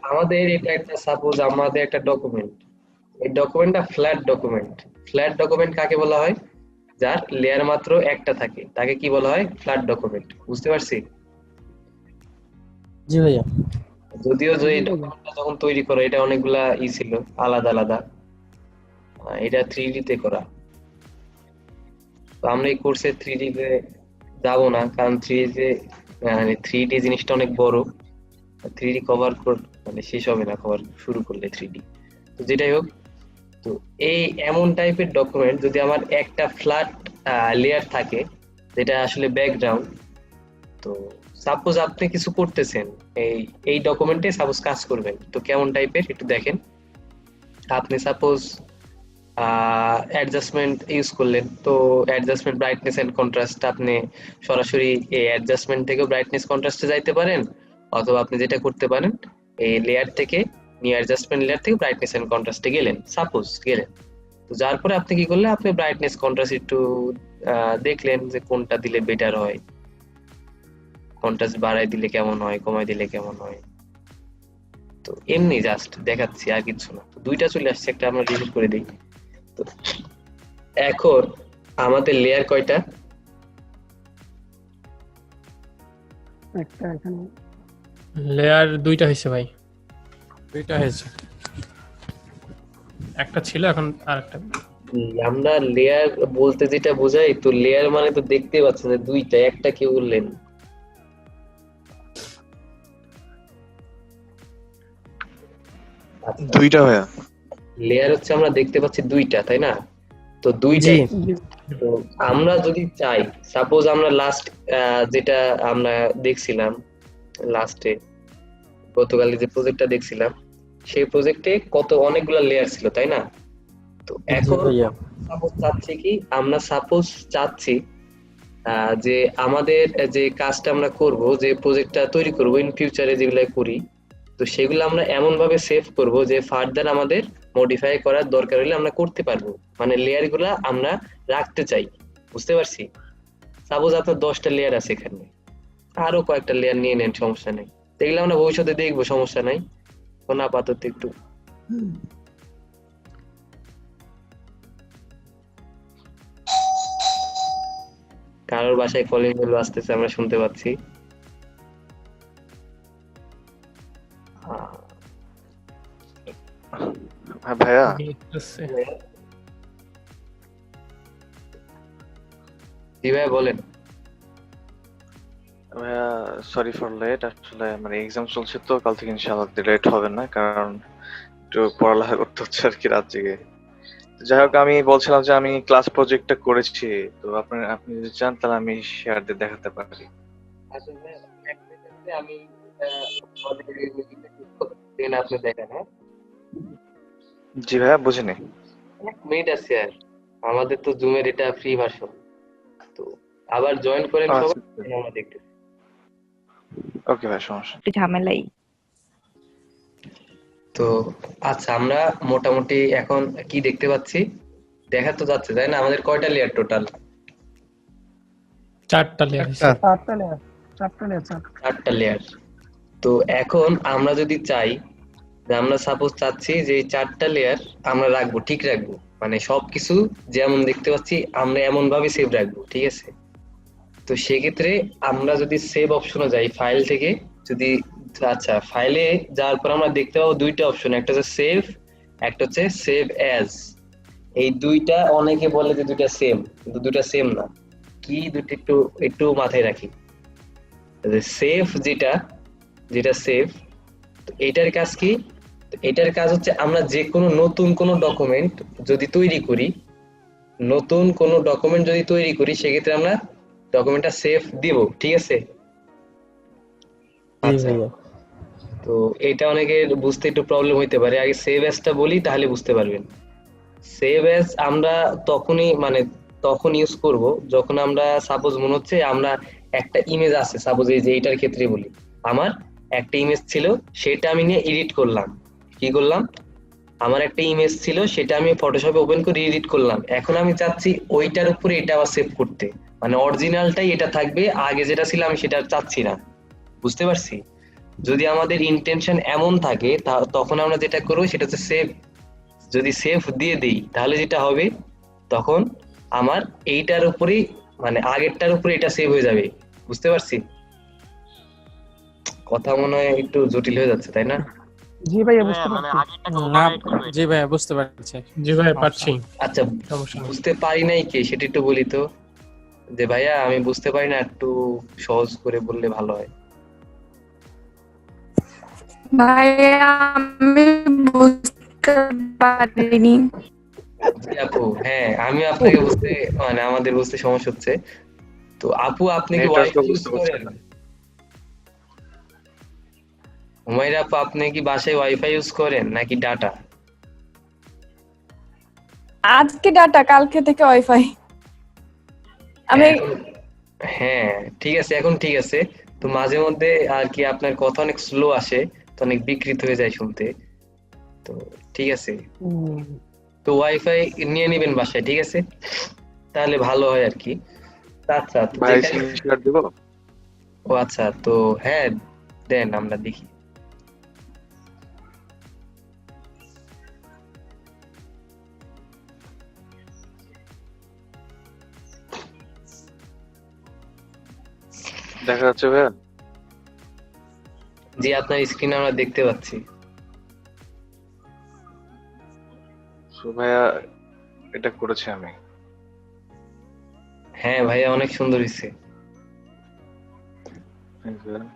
আমাদের এটা একটা সাপোজ আমাদের একটা ডকুমেন্ট, এই ডকুমেন্টটা ফ্ল্যাট ডকুমেন্ট। ফ্ল্যাট ডকুমেন্ট কাকে বলা হয়? যার লেয়ার মাত্র একটা থাকে তাকে কি বলা হয়? Flat document. বুঝতে পারছি? জি ভাইয়া। যদিও যে এই ডকুমেন্টটা যখন তৈরি করা এটা অনেকগুলা ছিল, আলাদা আলাদা। এটা 3D তে করা। তো আমরা এই কোর্সে 3D তে যাবো না, কারণ 3D তে মানে 3D জিনিসটা অনেক বড়। 3D কভার মানে শেষ হবে না কভার শুরু করলে 3D। তো যেটাই হোক, তো এই এমন টাইপের ডকুমেন্ট যদি আমার একটা ফ্ল্যাট লেয়ার থাকে, যেটা আসলে ব্যাকগ্রাউন্ড। তো সাপোজ আপনি কিছু করতেছেন, এই এই ডকুমেন্টে সাপোজ কাজ করবেন, তো কেমন টাইপের একটু দেখেন। আপনি সাপোজ অ্যাডজাস্টমেন্ট ইউজ করলেন, তো অ্যাডজাস্টমেন্ট ব্রাইটনেস এন্ড কন্ট্রাস্ট আপনি সরাসরি এই অ্যাডজাস্টমেন্ট থেকে ব্রাইটনেস কন্ট্রাস্টে যাইতে পারেন, অথবা আপনি যেটা করতে পারেন এই লেয়ার থেকে নিউ অ্যাডজাস্টমেন্ট লেয়ার থেকে ব্রাইটনেস এন্ড কন্ট্রাস্টে গেলেন, সাপোজ গেলেন। তো যার পরে আপনি কি করলেন, আপনি ব্রাইটনেস কন্ট্রাস্ট একটু দেখলেন যে কোনটা দিলে বেটার হয়, কন্ট্রাস্ট বাড়াই দিলে কেমন হয়, কমাই দিলে কেমন হয়। তো এমনি জাস্ট দেখাচ্ছি, আর কিছু না। তো দুইটা চলে আসছে, একটা আমরা রিভিউ করে দিই। তো এখন আমাদের লেয়ার কয়টা? একটা এখানে লেয়ার দুইটা হয়েছে ভাই, দুইটা হয়েছে। একটা ছিল এখন আর একটা। আমরা লেয়ার বলতে যেটা বোঝাই, তো লেয়ার মানে তো দেখতে পাচ্ছেন যে দুইটা, একটা কি বললেন? দুইটা ভাইয়া। লেয়ার হচ্ছে আমরা দেখতে পাচ্ছি দুইটা, তাই না? তো জি দুইটাই। তো আমরা যদি চাই, সাপোজ আমরা লাস্ট যেটা আমরা দেখছিলাম লাস্টে, গতকালে যে প্রজেক্টটা দেখছিলাম, সেই প্রজেক্টে কত অনেকগুলো লেয়ার ছিল, তাই না? তো জি এখন ভাইয়া। সাপোজ চাচ্ছি কি, আমরা সাপোজ চাচ্ছি যে আমাদের যে কাজটা আমরা করব, যে প্রজেক্টটা তৈরি করব ইন ফিউচারে যেগুলো করি, তো সেগুলো আমরা এমন ভাবে সেভ করব যে ফার্দার আমাদের মডিফাই করার দরকার হলে আমরা করতে পারবো। মানে লেয়ার গুলা আমরা রাখতে চাই। বুঝতে পারছি? সাপোজ আপনার 10টা লেয়ার আছে এখানে, আরো কয়েকটা লেয়ার নিয়ে নেন, সমস্যা নেই। এগুলো আমরা ভবিষ্যতে দেখবো, সমস্যা নাই। এখন আপাতত একটু কারোর বাসায় কলিং বেল বাজতেছে, আমরা শুনতে পাচ্ছি। আহ, হ্যাঁ ভাইয়া, হচ্ছে। জি ভাই বলেন। ভাইয়া সরি ফর লেট। আসলে মানে এক্সাম চলছে তো, কাল থেকে ইনশাআল্লাহ লেট হবে না, কারণ একটু পড়ালেখা করতে হচ্ছে আর কি রাত জেগে। যাই হোক, আমি বলছিলাম যে আমি ক্লাস প্রজেক্টটা করেছি, তো আপনি যদি চান তাহলে আমি শেয়ার দিয়ে দেখাতে পারি। আসলে এক সেকেন্ডে আমি আমাদের দেন আপনি দেখেন, হ্যাঁ? জি ভাইয়া, বুঝিনি। 1 মিনিট আছে আর, আমাদের তো জুমের এটা ফ্রি ভার্সন। তো আবার জয়েন করেন সবাই, আচ্ছা, আমরা দেখতেছি। ওকে ভাই, সমস্যা একটু ঝামেলাই। তো আচ্ছা, আমরা মোটামুটি এখন কি দেখতে পাচ্ছি, দেখা তো যাচ্ছে, তাই না? আমাদের কয়টা লেয়ার টোটাল? 4টা লেয়ার হয়েছে। চারটা লেয়ার, চারটা লেয়ার, 4টা লেয়ার। তো এখন আমরা যদি চাই যে আমরা সাপোজ চাচ্ছি যে এই 4টা লেয়ার আমরা রাখবো, ঠিক রাখবো, মানে সবকিছু যেমন দেখতে পাচ্ছি আমরা এমন ভাবে সেভ রাখবো, ঠিক আছে? তো সেক্ষেত্রে আমরা যদি সেভ অপশনে যাই ফাইল থেকে, যদি আচ্ছা ফাইলে যাওয়ার পর আমরা দেখতে পাবো দুইটা অপশন, একটা হচ্ছে সেভ, একটা হচ্ছে সেভ অ্যাজ। এই দুইটা অনেকে বলে যে দুইটা সেম, কিন্তু দুইটা সেম না। কি দুইটা একটু একটু মাথায় রাখি। সেভ যেটা, যেটা সেভ, এটার কাজ কি? তো এটার কাজ হচ্ছে আমরা যে কোনো নতুন কোনো ডকুমেন্ট যদি তৈরি করি, নতুন কোনো ডকুমেন্ট যদি তৈরি করি, সেক্ষেত্রে আমরা ডকুমেন্টটা সেভ দিব, ঠিক আছে? জি আচ্ছা, ভাইয়া। তো এটা অনেকের বুঝতে একটু প্রবলেম হইতে পারে, আগে সেভ অ্যাজটা বলি তাহলে বুঝতে পারবেন। সেভ অ্যাজ আমরা তখনই মানে তখন ইউজ করব যখন আমরা সাপোজ মনে হচ্ছে আমরা একটা ইমেজ আছে, সাপোজ এই যে এইটার ক্ষেত্রে বলি, আমার একটা ইমেজ ছিল, সেটা আমি নিয়ে এডিট করলাম। কি করলাম? আমার একটা ইমেজ ছিল, সেটা আমি ফটোশপে ওপেন করে এডিট করলাম, এখন আমি চাচ্ছি ওইটার উপরে এটা আবার সেভ করতে, মানে অরিজিনালটাই এটা থাকবে, আগে যেটা ছিল আমি সেটা চাচ্ছি না। বুঝতে পারছি? যদি আমাদের ইন্টেনশন এমন থাকে তখন আমরা যেটা করবো সেটা হচ্ছে সেভ। যদি সেভ দিয়ে দিই তাহলে যেটা হবে, তখন আমার এইটার উপরেই মানে আগেরটার উপরে এটা সেভ হয়ে যাবে। বুঝতে পারছি? কথা মনে হয় একটু জটিল হয়ে যাচ্ছে, তাই না? জি ভাইয়া বুঝতে পারছি। না, জি ভাইয়া বুঝতে পারছি। জি ভাই পারছি, আচ্ছা, সমস্যা নেই। বুঝতে পারি নাই কে সেটা একটু বলি তো, যে ভাইয়া আমি বুঝতে পারি না, একটু সহজ করে বললে ভালো হয়। ভাইয়া আমি বুঝতে পারিনি। জি আপু, হ্যাঁ আমি আপনাকে বুঝতে মানে আমাদের বুঝতে সমস্যা হচ্ছে। তো আপু আপনি কি নেটওয়ার্কও ওয়াইফাই ইউজ বুঝতে পারছেন করেন? না। হুমায়রা আপু, আপনি কি বাসায় ওয়াইফাই ইউজ করেন নাকি ডাটা? আজকে ডাটা, কালকে থেকে ওয়াইফাই। আমি হ্যাঁ ঠিক আছে, এখন ঠিক আছে। তো মাঝে মধ্যে আর কি আপনার কথা অনেক স্লো আসে, তো অনেক বিকৃত হয়ে যায় শুনতে। তো ঠিক আছে, তো ওয়াইফাই নিয়ে নেবেন বাসায়, ঠিক আছে? তাহলে ভালো হয় আর কি। আচ্ছা, তো ভাই যেখানে স্ক্রিনশট দিব? ও আচ্ছা, তো হ্যাঁ দেন আমরা দেখি। দেখা যাচ্ছে ভাইয়া? জি, আপনার স্ক্রিন আমরা দেখতে পাচ্ছি। So ভাইয়া এটা করেছি আমি। হ্যাঁ ভাইয়া, অনেক সুন্দর হয়েছে। Thank you ভাইয়া।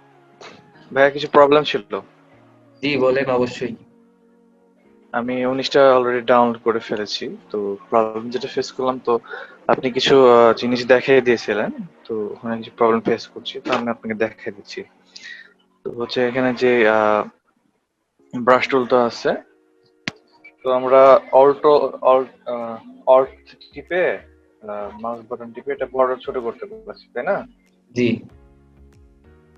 ভাইয়া কিছু প্রবলেম ছিল। জি বলেন, অবশ্যই। আমি 19টা অলরেডি ডাউনলোড করে ফেলেছি। তো প্রবলেম যেটা ফেস করলাম, তো আপনি কিছু জিনিস দেখিয়ে দিয়েছিলেন। তো ওখানে কিছু প্রবলেম ফেস করছি, তো আমি আপনাকে দেখিয়ে দিচ্ছি। তো হচ্ছে এখানে যে ব্রাশ টুলটা আছে, তো আমরা অল্টো অল্ট অল্ট টিপে মাউস বাটন টিপে এটা বড় ছোট করতে পারছি, তাই না? জি,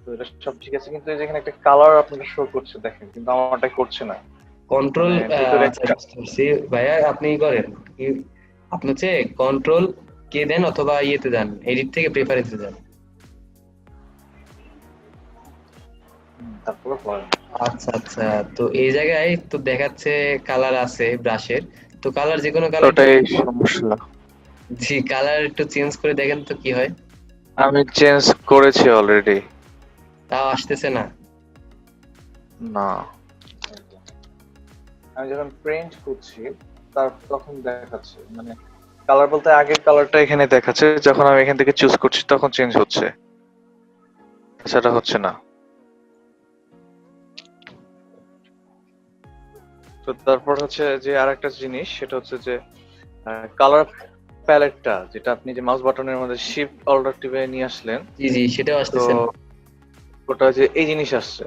তো এটা সব ঠিক আছে, কিন্তু এই যে এখানে একটা কালার আপনাকে শো করছে দেখেন, কিন্তু আমারটা করছে না। কন্ট্রোল, মানে ভিতরে আচ্ছা বুঝতে পারছি ভাইয়া, আপনি করেন কি, আপনি হচ্ছে কন্ট্রোল কে দেন অথবা ইয়েতে যান, এডিট থেকে প্রেফারেন্সে যান। তারপরে পরে আচ্ছা আচ্ছা, তো এই জায়গায় তো দেখাচ্ছে কালার আছে ব্রাশের, তো কালার যে কোনো কালার। ওটাই সমস্যা। জি, কালার একটু চেঞ্জ করে দেখেন তো কি হয়। আমি চেঞ্জ করেছি অলরেডি। তাও আসতেছে না। না, আমি যখন প্রিন্ট করছি তখন দেখাচ্ছে, মানে কালার বলতে আগের কালারটা এখানে দেখাচ্ছে, যখন আমি এখান থেকে চুজ করছি তখন চেঞ্জ হচ্ছে, সেটা হচ্ছে না। তো তারপর হচ্ছে যে আরেকটা জিনিস, সেটা হচ্ছে যে কালার প্যালেটটা, যেটা আপনি যে মাউস বাটনের মধ্যে শিফট অল্টার টিপে নিয়ে আসলেন, জি জি, সেটাও তো আসতেছে না। ওটা যে এই জিনিস আসছে।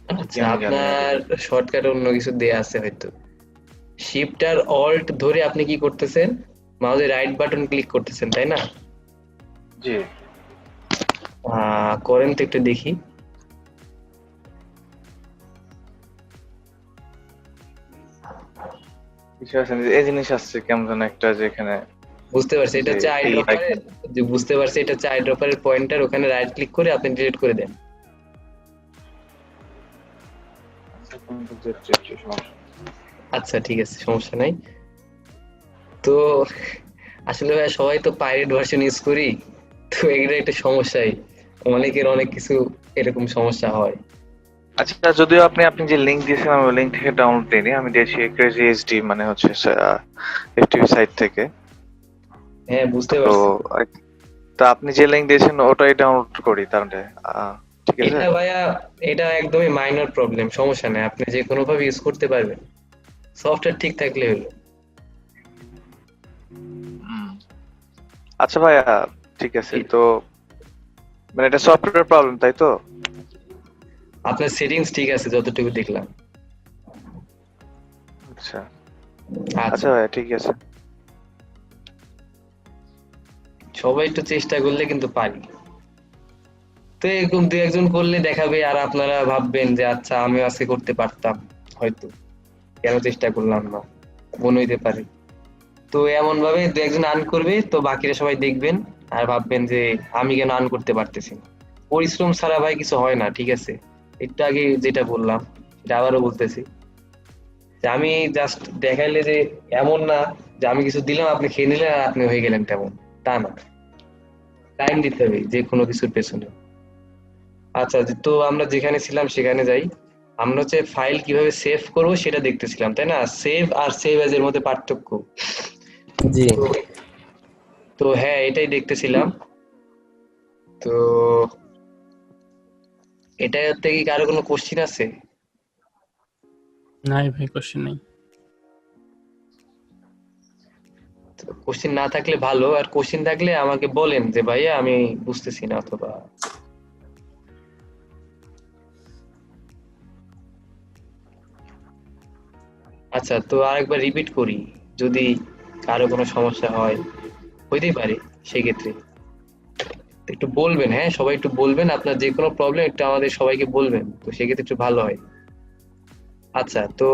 কি আচ্ছা, আমি জানি না আপনার এটা। শর্টকাট অন্য কিছু দেয়া আছে হয়তো। শিফট আর অল্ট ধরে আপনি কি করতেছেন, মাউসের রাইট বাটন ক্লিক করতেছেন, তাই না? জি, করেন তো একটু দেখি। কিছু আছে না, এই জিনিস আসছে কেমন যেন একটা, যে এখানে বুঝতে পারছি, এটা যে হচ্ছে এই আইড্রপারের, যে বুঝতে পারছি এটা হচ্ছে আইড্রপারের পয়েন্টার, ওখানে রাইট ক্লিক করে আপনি ডিলিট করে দেন। আচ্ছা ঠিক আছে, সমস্যা নাই। তো আসলে ভাই সবাই তো পাইরেট ভার্সন ইউজ করি, তো এগুলো একটা সমস্যাই, অনেকের অনেক কিছু এরকম সমস্যা হয়। আচ্ছা, যদিও আপনি আপনি যে লিংক দিয়েছেন আমি লিংক থেকে ডাউনলোড দিইনি, আমি দিয়েছি ক্রেজি এইচডি, মানে হচ্ছে এফটিভি সাইট থেকে। হ্যাঁ বুঝতে তো পারছি। তা আপনি যে লিংক দিয়েছেন ওটাই ডাউনলোড করি তাহলে। ঠিক আছে। এটা ভাইয়া, এটা একদমই মাইনর প্রবলেম, সমস্যা নেই, আপনি যে কোনো ভাবে ইউজ করতে পারবেন, সফটওয়্যার ঠিক থাকলে হলো। আচ্ছা ভাইয়া, ঠিক আছে। তো মানে এটা সফটওয়্যার প্রবলেম, তাই তো? আপনার সেটিংস ঠিক আছে যতটুকু দেখলাম। আচ্ছা আচ্ছা, আচ্ছা ভাইয়া, ঠিক আছে। সবাই একটু চেষ্টা করলে কিন্তু পারি। তো এরকম দু একজন করলে দেখাবে আর আপনারা ভাববেন যে আচ্ছা আমিও আজকে করতে পারতাম হয়তো, কেন চেষ্টা করলাম না, মনে হইতে পারে। তো এমন ভাবে দু একজন আর্ন করবে, তো বাকিরা সবাই দেখবেন আর ভাববেন যে আমি কেন আর্ন করতে পারতেছি না। পরিশ্রম ছাড়া ভাই কিছু হয় না, ঠিক আছে? একটু আগে যেটা বললাম সেটা আবারও বলতেছি, যে আমি জাস্ট দেখাইলে যে এমন না যে আমি কিছু দিলাম আপনি খেয়ে নিলেন আর আপনি হয়ে গেলেন তেমন, তা না। টাইম দিতে হবে যে কোনো কিছুর পেছনে। আচ্ছা, তো আমরা যেখানে ছিলাম সেখানে যাই। আমরা হচ্ছে ফাইল কিভাবে সেভ করবো সেটা দেখতেছিলাম, তাই না? সেভ আর সেভ এজ এর মধ্যে পার্থক্য। জি তো তো হ্যাঁ, এটাই দেখতেছিলাম। তো এটাতে কি কারো কোনো কোশ্চিন আছে? নাই ভাই, কোশ্চেন নাই। কোশ্চিন না থাকলে ভালো, আর কোশ্চিন থাকলে আমাকে বলেন যে ভাইয়া আমি বুঝতেছি না, অথবা আচ্ছা, তো আরেকবার রিপিট করি, যদি কারো কোনো সমস্যা হয়, হইতেই পারে, সেই ক্ষেত্রে একটু বলবেন। হ্যাঁ, সবাই একটু বলবেন, আপনার যে কোনো প্রবলেম একটু আমাদের সবাইকে বলবেন, তো সেক্ষেত্রে একটু ভালো হয়। আচ্ছা, তো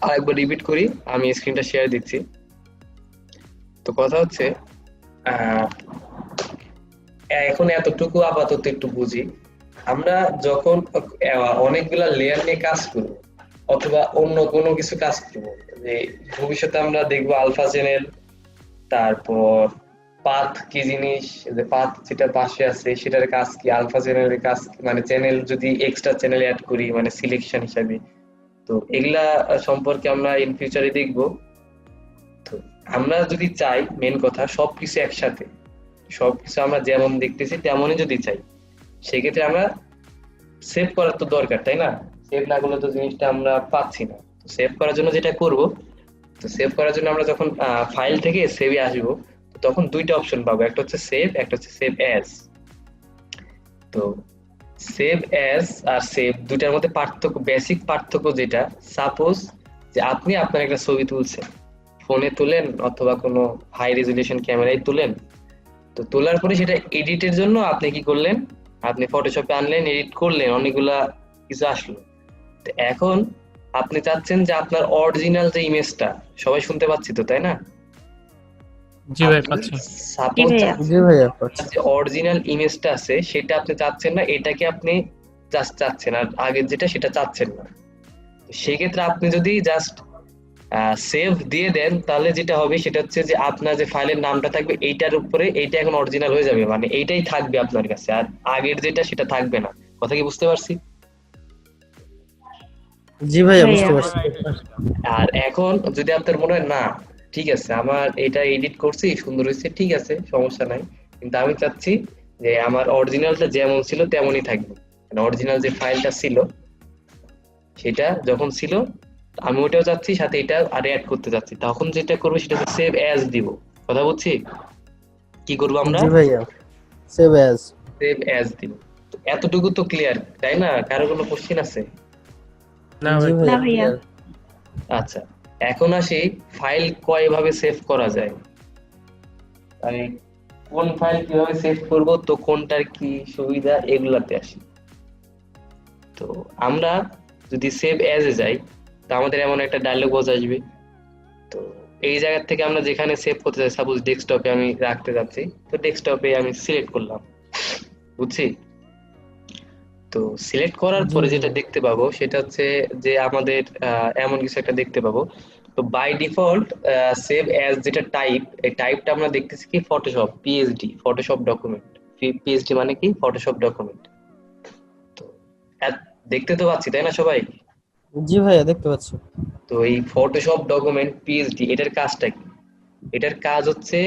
আরেকবার রিপিট করি, আমি স্ক্রিনটা শেয়ার দিচ্ছি। তো কথা হচ্ছে, আহ এখন এতটুকু আপাতত একটু বুঝি। আমরা যখন অনেকগুলা লেয়ার নিয়ে কাজ করব, অথবা অন্য কোনো কিছু কাজ করব, যে ভবিষ্যতে আমরা দেখবো আলফা চ্যানেল, তারপর পাথ কি জিনিস, যে পাথ যেটা পাশে আছে সেটার কাজ কি, আলফা চ্যানেলের কাজ কি, মানে চ্যানেল যদি এক্সট্রা চ্যানেল অ্যাড করি মানে সিলেকশন হিসাবে, তো এগুলা সম্পর্কে আমরা ইন ফিউচারে দেখবো। তো আমরা যদি চাই, মেন কথা সবকিছু একসাথে, সবকিছু আমরা যেমন দেখতেছি তেমনই যদি চাই, সেক্ষেত্রে আমরা সেভ করার তো দরকার, তাই না? সেভ না করলে তো জিনিসটা আমরা পাচ্ছি না। তো সেভ করার জন্য যেটা করব, তো সেভ করার জন্য আমরা যখন ফাইল থেকে সেভে আসবো, তো তখন দুইটা অপশন পাবো, একটা হচ্ছে সেভ, একটা হচ্ছে সেভ অ্যাজ। তো সেভ অ্যাজ আর সেভ দুইটার মধ্যে পার্থক্য, বেসিক পার্থক্য যেটা, সাপোজ যে আপনি আপনার একটা ছবি তুলছেন, ফোনে তুলেন অথবা কোনো হাই রেজলিউশন ক্যামেরায় তুলেন, তো তোলার পরে সেটা এডিটের জন্য আপনি কি করলেন, আপনি ফটোশপে আনলেন, এডিট করলেন, অনেকগুলা কিছু আসলো। তো এখন আপনি চাচ্ছেন যে আপনার অরিজিনাল যে ইমেজটা, সবাই শুনতে পাচ্ছি তো, তাই না? জি ভাই পাচ্ছি। সাপোজ জি ভাইয়া পাচ্ছি। যে অরিজিনাল ইমেজটা আছে সেটা আপনি চাচ্ছেন না, এটাকে আপনি জাস্ট চাচ্ছেন, আর আগের যেটা সেটা চাচ্ছেন না। সেক্ষেত্রে আপনি যদি জাস্ট সেভ দিয়ে দেন, তাহলে যেটা হবে সেটা হচ্ছে যে আপনার যে ফাইলের নামটা থাকবে এইটার উপরে এইটা এখন অরিজিনাল হয়ে যাবে, মানে এইটাই থাকবে আপনার কাছে, আর আগের যেটা সেটা থাকবে না। কথা কি বুঝতে পারছি? জি ভাইয়া বুঝতে পারছি। আর এখন যদি আপনার মনে হয় না, ঠিক আছে আমার এটা এডিট করছি সুন্দর হয়েছে, ঠিক আছে সমস্যা নাই, কিন্তু আমি চাচ্ছি যে আমার অরিজিনালটা যেমন ছিল তেমনই থাকবে, মানে অরিজিনাল যে ফাইলটা ছিল সেটা যখন ছিল আমি ওটাও চাচ্ছি, সাথে এটা আর অ্যাড করতে চাচ্ছি, তখন যেটা করবো সেটা হচ্ছে সেভ অ্যাজ দিব। কথা বুঝছি? কি করবো আমরা? জি ভাইয়া, সেভ অ্যাজ। সেভ অ্যাজ দিব। তো এতটুকু তো ক্লিয়ার, তাই না? কারো কোনো কোশ্চেন আছে? না জি ভাই, ভাইয়া। আচ্ছা, এখন আসি ফাইল কয়ভাবে সেভ করা যায়, মানে কোন ফাইল কিভাবে সেভ করব, তো কোনটার কি সুবিধা, এগুলাতে আসি। তো আমরা যদি সেভ অ্যাজ এ যাই, তো আমাদের এমন একটা ডায়লগ বক্স আসবে। তো এই জায়গা থেকে আমরা যেখানে সেভ করতে চাই, সাপোজ ডেস্কটপে আমি রাখতে যাচ্ছি, তো ডেস্কটপে আমি সিলেক্ট করলাম, বুঝছি? তো সিলেক্ট করার জি, পরে জি। যেটা দেখতে পাবো সেটা হচ্ছে যে আমাদের এমন কিছু একটা দেখতে পাবো। তো বাই ডিফল্ট সেভ অ্যাজ যেটা টাইপ, এই টাইপটা আমরা দেখতেছি কি Photoshop PSD, Photoshop document. PSD মানে কি? Photoshop document. তো দেখতে তো পাচ্ছি, তাই না সবাই? জি ভাইয়া দেখতে পাচ্ছি। তো এই ফটোশপ ডকুমেন্ট পিএসডি এটার কাজটা কি? এটার কাজ হচ্ছে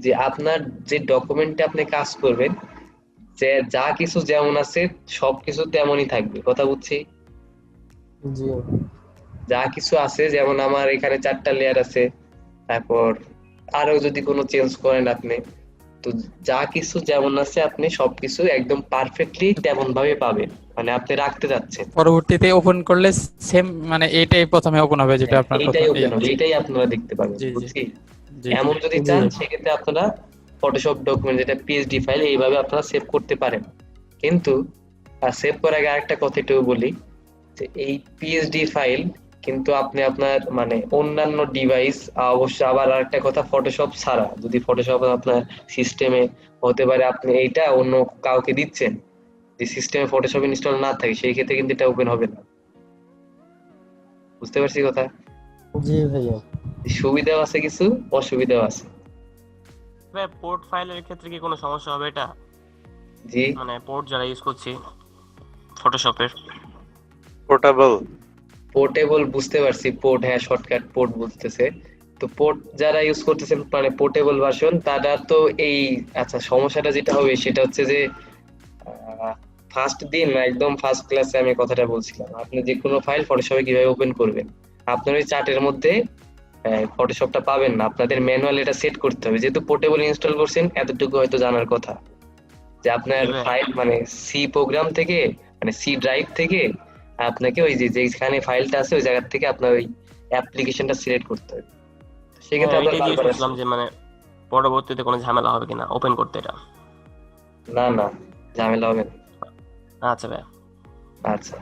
যে আপনার যে ডকুমেন্টে আপনি কাজ করবেন, যে যা কিছু যেমন আছে সবকিছু তেমনই থাকবে। কথা বুঝছি? জি যা কিছু আছে, যেমন আমার এখানে 4টা লেয়ার আছে, তারপর আরো যদি কোনো চেঞ্জ করেন আপনি, তো যা কিছু যেমন আছে আপনি সবকিছু একদম পারফেক্টলি তেমন ভাবে পাবেন, মানে আপনি রাখতে যাচ্ছেন। পরবর্তীতে ওপেন করলে সেম, মানে এইটাই প্রথমে ওপেন হবে যেটা আপনার এইটাই প্রথম। ওপেন হবে, এইটাই আপনারা দেখতে পাবেন, জি জি বুঝছি? জি এমন যদি জি চান সেক্ষেত্রে আপনারা ফটোশপ ডকুমেন্ট যেটা পিএসডি ফাইল এইভাবে আপনারা সেভ করতে পারেন। কিন্তু সেভ করার আগে আরেকটা কথা একটু বলি, যে এই পিএসডি ফাইল কিন্তু আপনি আপনার মানে অন্যান্য ডিভাইস, অবশ্য আবার আরেকটা কথা, ফটোশপ ছাড়া, যদি ফটোশপ আপনার সিস্টেমে হতে পারে আপনি এইটা অন্য কাউকে দিচ্ছেন, যে সিস্টেমে ফটোশপ ইনস্টল না থাকে সেই ক্ষেত্রে কিন্তু এটা ওপেন হবে না। বুঝতে পারছি কথা? জি ভাইয়া। সুবিধাও আছে কিছু, অসুবিধাও আছে। ভাই পোর্ট ফাইলের ক্ষেত্রে কি কোনো সমস্যা হবে এটা? জি, মানে পোর্ট যারা ইউজ করছি ফটোশপের। পোর্টেবল। পোর্টেবল বুঝতে পারছি, পোর্ট, হ্যাঁ শর্টকাট পোর্ট বুঝতেছে। তো পোর্ট যারা ইউজ করতেছেন মানে পোর্টেবল ভার্সন, তারা তো এই, আচ্ছা সমস্যাটা যেটা হবে সেটা হচ্ছে যে ফার্স্ট দিন একদম ফার্স্ট ক্লাসে আমি কথাটা বলছিলাম, আপনি যে কোনো ফাইল ফটোশপে কিভাবে ওপেন করবেন, আপনার ওই চার্টের মধ্যে ফটোশপটা পাবেন না, আপনাদের ম্যানুয়াল এটা সেট করতে হবে। যেহেতু পোর্টেবল ইনস্টল করছেন এতটুকু হয়তো জানার কথা, যে আপনার হ্যাঁ। ফাইল মানে সি প্রোগ্রাম থেকে, মানে সি ড্রাইভ থেকে আপনাকে ওই যে যেখানে ফাইলটা আছে ওই জায়গা থেকে আপনার ওই অ্যাপ্লিকেশনটা সিলেক্ট করতে হবে। সেক্ষেত্রে আপনার এটাই জিজ্ঞেস বারবার করছিলাম যে মানে পরবর্তীতে কোনো ঝামেলা হবে কিনা ওপেন করতে এটা। না না, ঝামেলা হবে না। আচ্ছা ভাই। আচ্ছা,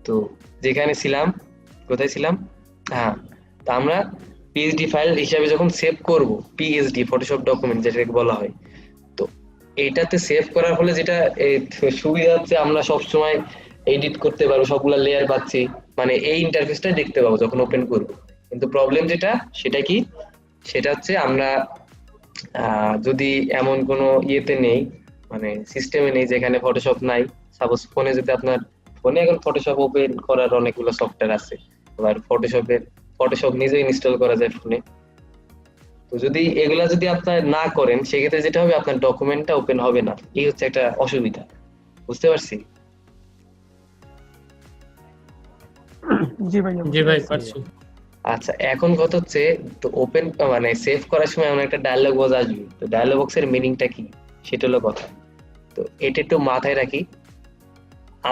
তো যেখানে ছিলাম, কোথায় ছিলাম, হ্যাঁ, তা আমরা পিএইচডি ফাইল হিসাবে যখন সেভ করব, পিএইচডি ফটোশপ ডকুমেন্ট যেটাকে বলা হয়, তো এইটাতে সেভ করার ফলে যেটা সুবিধা হচ্ছে আমরা সবসময় এডিট করতে পারবো, সবগুলা লেয়ার পাচ্ছি, মানে এই ইন্টারফেসটা দেখতে পাবো যখন ওপেন করব। কিন্তু প্রবলেম যেটা সেটা কি, সেটা হচ্ছে আমরা যদি এমন কোনো ইয়েতে নেই, মানে সিস্টেমে নেই যেখানে ফটোশপ নাই, সাপোজ ফোনে যদি আপনার, ফোনে এখন ফটোশপ ওপেন করার অনেকগুলো সফটওয়্যার আছে, আবার ফটোশপ নিজে ইনস্টল করা যায় ফোনে। তো যদি এগুলা যদি আপনার না করেন সেক্ষেত্রে যেটা হবে, আপনার ডকুমেন্টটা ওপেন হবে না, এই হচ্ছে একটা অসুবিধা। বুঝতে পারছি? জি ভাইয়া। জি ভাই পারছি। আচ্ছা, এখন কথা হচ্ছে, তো ওপেন মানে সেভ করার সময় এমন একটা ডায়লগ বক্স আসবে, তো ডায়লগ বক্সের মিনিংটা কি সেটা হলো কথা। তো এটা একটু মাথায় রাখি,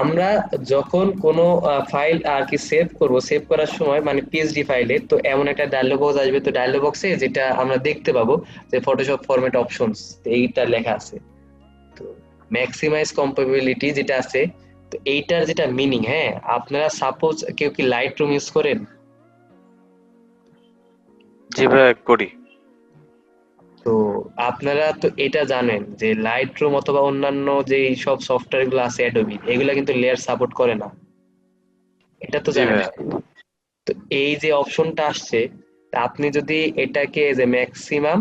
আমরা যখন কোনো ফাইল আর কি সেভ করব, সেভ করার সময় মানে পিএসডি ফাইলে, তো এমন একটা ডায়লগ বক্স আসবে, তো ডায়লগ বক্সে যেটা আমরা দেখতে পাবো যে ফটোশপ ফরম্যাট অপশনস এইটা লেখা আছে, তো ম্যাক্সিমাইজ কম্পাটিবিলিটি যেটা আছে, তো এইটার যেটা মিনিং, হ্যাঁ আপনারা সাপোজ কেউ কি লাইট রুম ইউজ করেন? জি ভাই করি। তো আপনারা তো এটা জানেন যে লাইট রুম অথবা অন্যান্য যে সব সফটওয়্যার গুলো আছে অ্যাডোবি, এগুলা কিন্তু লেয়ার সাপোর্ট করে না, এটা তো জি জানেন। ভাই। তো এই যে অপশনটা আসছে, তা আপনি যদি এটাকে যে ম্যাক্সিমাম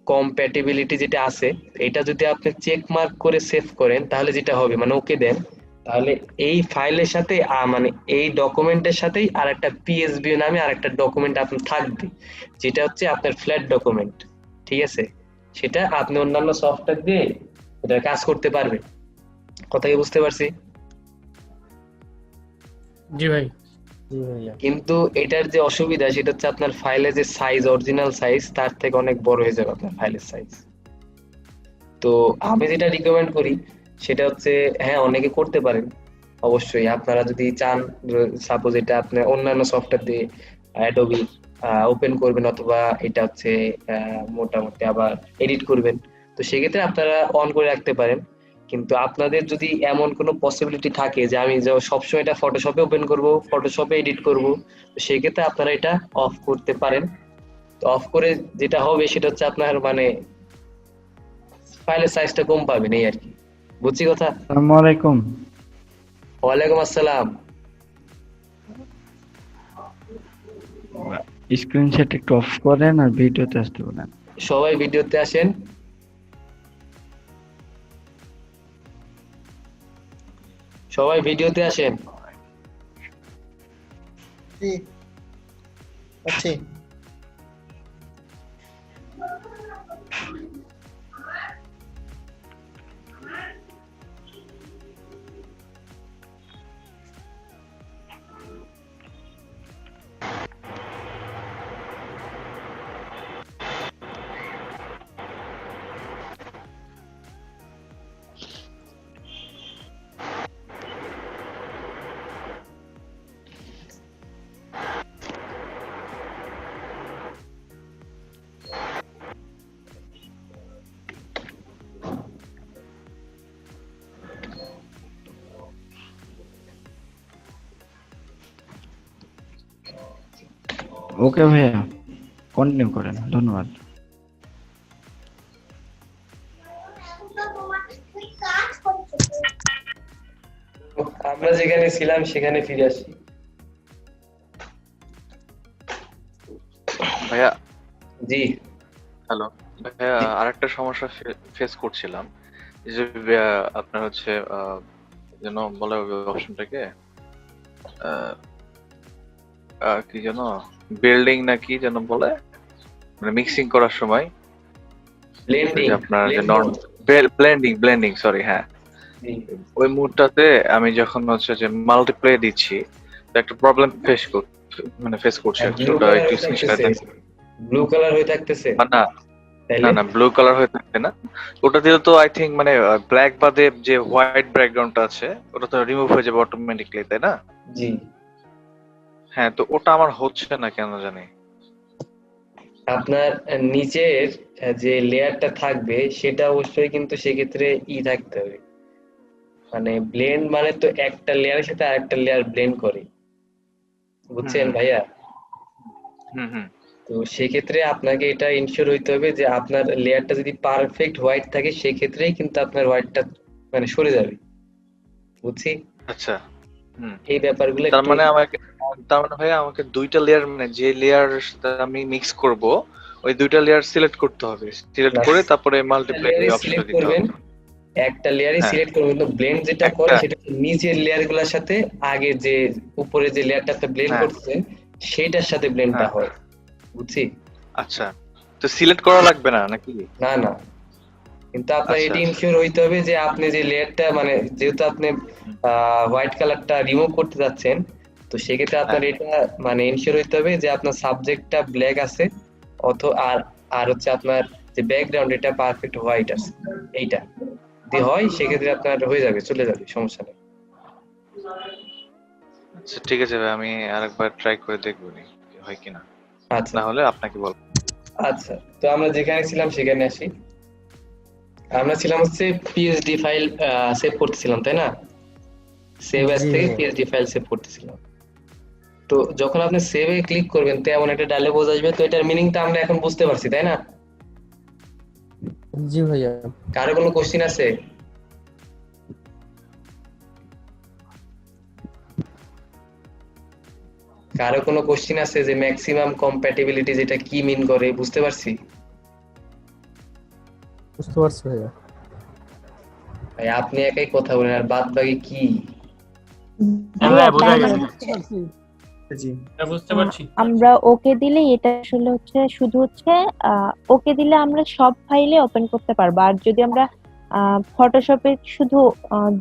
কম্প্যাটিবিলিটি যেটা আছে, এটা যদি আপনি চেক মার্ক করে সেভ করেন, তাহলে যেটা হবে মানে ওকে দেন, তাহলে এই ফাইলের সাথে মানে এই ডকুমেন্টের সাথেই আরেকটা পিএসবি নামে আরেকটা ডকুমেন্ট আপনার থাকবে, যেটা হচ্ছে আপনার ফ্ল্যাট ডকুমেন্ট। ঠিক আছে, সেটা আপনি অন্যান্য সফটওয়্যার দিয়ে এটা কাজ করতে পারবেন। কথা কি বুঝতে পারছি? জি ভাই। জি ভাইয়া। কিন্তু এটার যে অসুবিধা সেটা হচ্ছে আপনার ফাইলের যে সাইজ, অরিজিনাল সাইজ তার থেকে অনেক বড় হয়ে যাবে আপনার ফাইলের সাইজ। তো আমি যেটা রিকমেন্ড করি সেটা হচ্ছে, হ্যাঁ অনেকে করতে পারেন অবশ্যই, আপনারা যদি চান, সাপোজ এটা আপনি অন্যান্য সফটওয়্যার দিয়ে অ্যাডোবি ওপেন করবেন, অথবা এটা হচ্ছে মোটামুটি আবার এডিট করবেন, তো সেক্ষেত্রে আপনারা অন করে রাখতে পারেন। কিন্তু আপনাদের যদি এমন কোনো পসিবিলিটি থাকে যে আমি সবসময় এটা ফটোশপে ওপেন করব, ফটোশপে এডিট করব, তো সেক্ষেত্রে আপনারা এটা অফ করতে পারেন। তো অফ করে যেটা হবে সেটা হচ্ছে আপনার মানে ফাইলের সাইজটা কম পাবেন, এই আর কি। বুঝছি কথা? আসসালামু আলাইকুম। ওয়ালাইকুম আসসালাম। স্ক্রিনশট একটু অফ করেন আর ভিডিওতে আসতে বলেন। সবাই ভিডিওতে আসেন। সবাই ভিডিওতে আসেন। জি আচ্ছা। ওকে ভাইয়া, কন্টিনিউ করেন, ধন্যবাদ। ছিলাম সেখানে ফিরে আসি। ভাইয়া, জি হ্যালো ভাইয়া, জি। আরেকটা সমস্যা ফেস করছিলাম। এই যে আপনার হচ্ছে যেন বলে অপশনটাকে কি যেন বিল্ডিং না কি যেন বলে, মানে মিক্সিং করার সময় ওই ব্লেন্ডিং, যে আপনার যে ব্লেন্ড নর্ম ব্লেন্ডিং সরি, হ্যাঁ, জি ওই মুডটাতে আমি যখন হচ্ছে যে মাল্টিপ্লে দিচ্ছি, তো একটা প্রবলেম ফেস করছি আর কি। ব্লু ওটা কালার একটু হয়ে স্ক্রিনশট থাকতেছে, ব্লু কালার হয়ে থাকতেছে না না তাইলে না, ব্লু কালার হয়ে থাকবে না। ওটা দিলে তো আই থিঙ্ক মানে ব্ল্যাক বাদে যে হোয়াইট ব্যাকগ্রাউন্ডটা আছে ওটা তো রিমুভ হয়ে যাবে অটোমেটিকলি, তাই না? জি। হ্যাঁ, তো ওটা আমার হচ্ছে না কেন জানি। আপনার নিচের যে লেয়ারটা থাকবে সেটা অবশ্যই কিন্তু সেক্ষেত্রে থাকতে হবে, মানে ব্লেন্ড মানে তো একটা লেয়ারের সাথে আরেকটা লেয়ার ব্লেন্ড করে, হুম বুঝছেন ভাইয়া? হুম হুম। তো সেক্ষেত্রে আপনাকে এটা ইনশিওর হইতে হবে যে আপনার লেয়ারটা যদি পারফেক্ট হোয়াইট থাকে সেক্ষেত্রেই কিন্তু আপনার হোয়াইটটা মানে সরে যাবে, বুঝছি? আচ্ছা। হুম। এই ব্যাপারগুলো তার একটু মানে ভাইয়া আমাকে দুইটা লেয়ার, মানে যে লেয়ার আমি মিক্স করব ওই দুইটা লেয়ার সিলেক্ট করতে হবে, সিলেক্ট না, করে তারপরে একটা মাল্টিপ্লাই লেয়ারে এই অপশনটা সিলেক্ট দিতে করবেন, হবে। একটা লেয়ারে হ্যাঁ, সিলেক্ট করবেন, কিন্তু ব্লেন্ড যেটা করে একটা, সেটা হচ্ছে নিচের লেয়ার গুলার সাথে আগে যে উপরে যে লেয়ারটা আপনি ব্লেন্ড হ্যাঁ করতেছেন সেটার সাথে ব্লেন্ডটা হ্যাঁ, হয়, বুঝছি? আচ্ছা। তো সিলেক্ট করা লাগবে না নাকি? না না, কিন্তু আপনার আচ্ছা এটি আচ্ছা। ইনশিওর হইতে হবে যে আপনি যে লেয়ারটা মানে যেহেতু আপনি হোয়াইট কালারটা রিমুভ করতে যাচ্ছেন, তো সেক্ষেত্রে হ্যাঁ আপনার এটা মানে ইনশিওর হইতে হবে যে আপনার সাবজেক্টটা ব্ল্যাক আছে আর আর হচ্ছে আপনার যে ব্যাকগ্রাউন্ড এটা পারফেক্ট হোয়াইট আছে, এইটা যদি হয় সেক্ষেত্রে আপনার হয়ে যাবে, চলে যাবে, সমস্যা নেই। আচ্ছা, ঠিক আছে ভাই, আমি আরেকবার ট্রাই করে দেখবো নি হয় কিনা, আচ্ছা না হলে আপনাকে বলবো। আচ্ছা, তো আমরা যেখানে ছিলাম সেখানে আসি। আমরা ছিলাম হচ্ছে পিএইচডি ফাইল সেভ করতেছিলাম, তাই না? সেভ অ্যাজ জি থেকে ভাইয়া। পিএইচডি ফাইল সেভ করতেছিলাম। তো যখন আপনি সেভে ক্লিক করবেন তো এমন একটা ডায়লগ আসবে, তো এটার মিনিংটা আমরা এখন বুঝতে পারছি, তাই না? জি ভাইয়া। কারো কোনো কোশ্চিন আছে? কারো কোনো কোশ্চিন আছে যে ম্যাক্সিমাম কম্প্যাটিবিলিটি যেটা কি মিন করে, বুঝতে পারছি? বুঝতে পারছি ভাইয়া। ভাই আপনি একাই কথা বলেন আর বাদ বাকি কি? হ্যাঁ ভাইয়া, বোঝা গেছে। বুঝতে পারছি। আমরা ওকে দিলে এটা আসলে হচ্ছে শুধু হচ্ছে ওকে দিলে আমরা সব ফাইলে ওপেন করতে পারবো। আর যদি আমরা ফটোশপে শুধু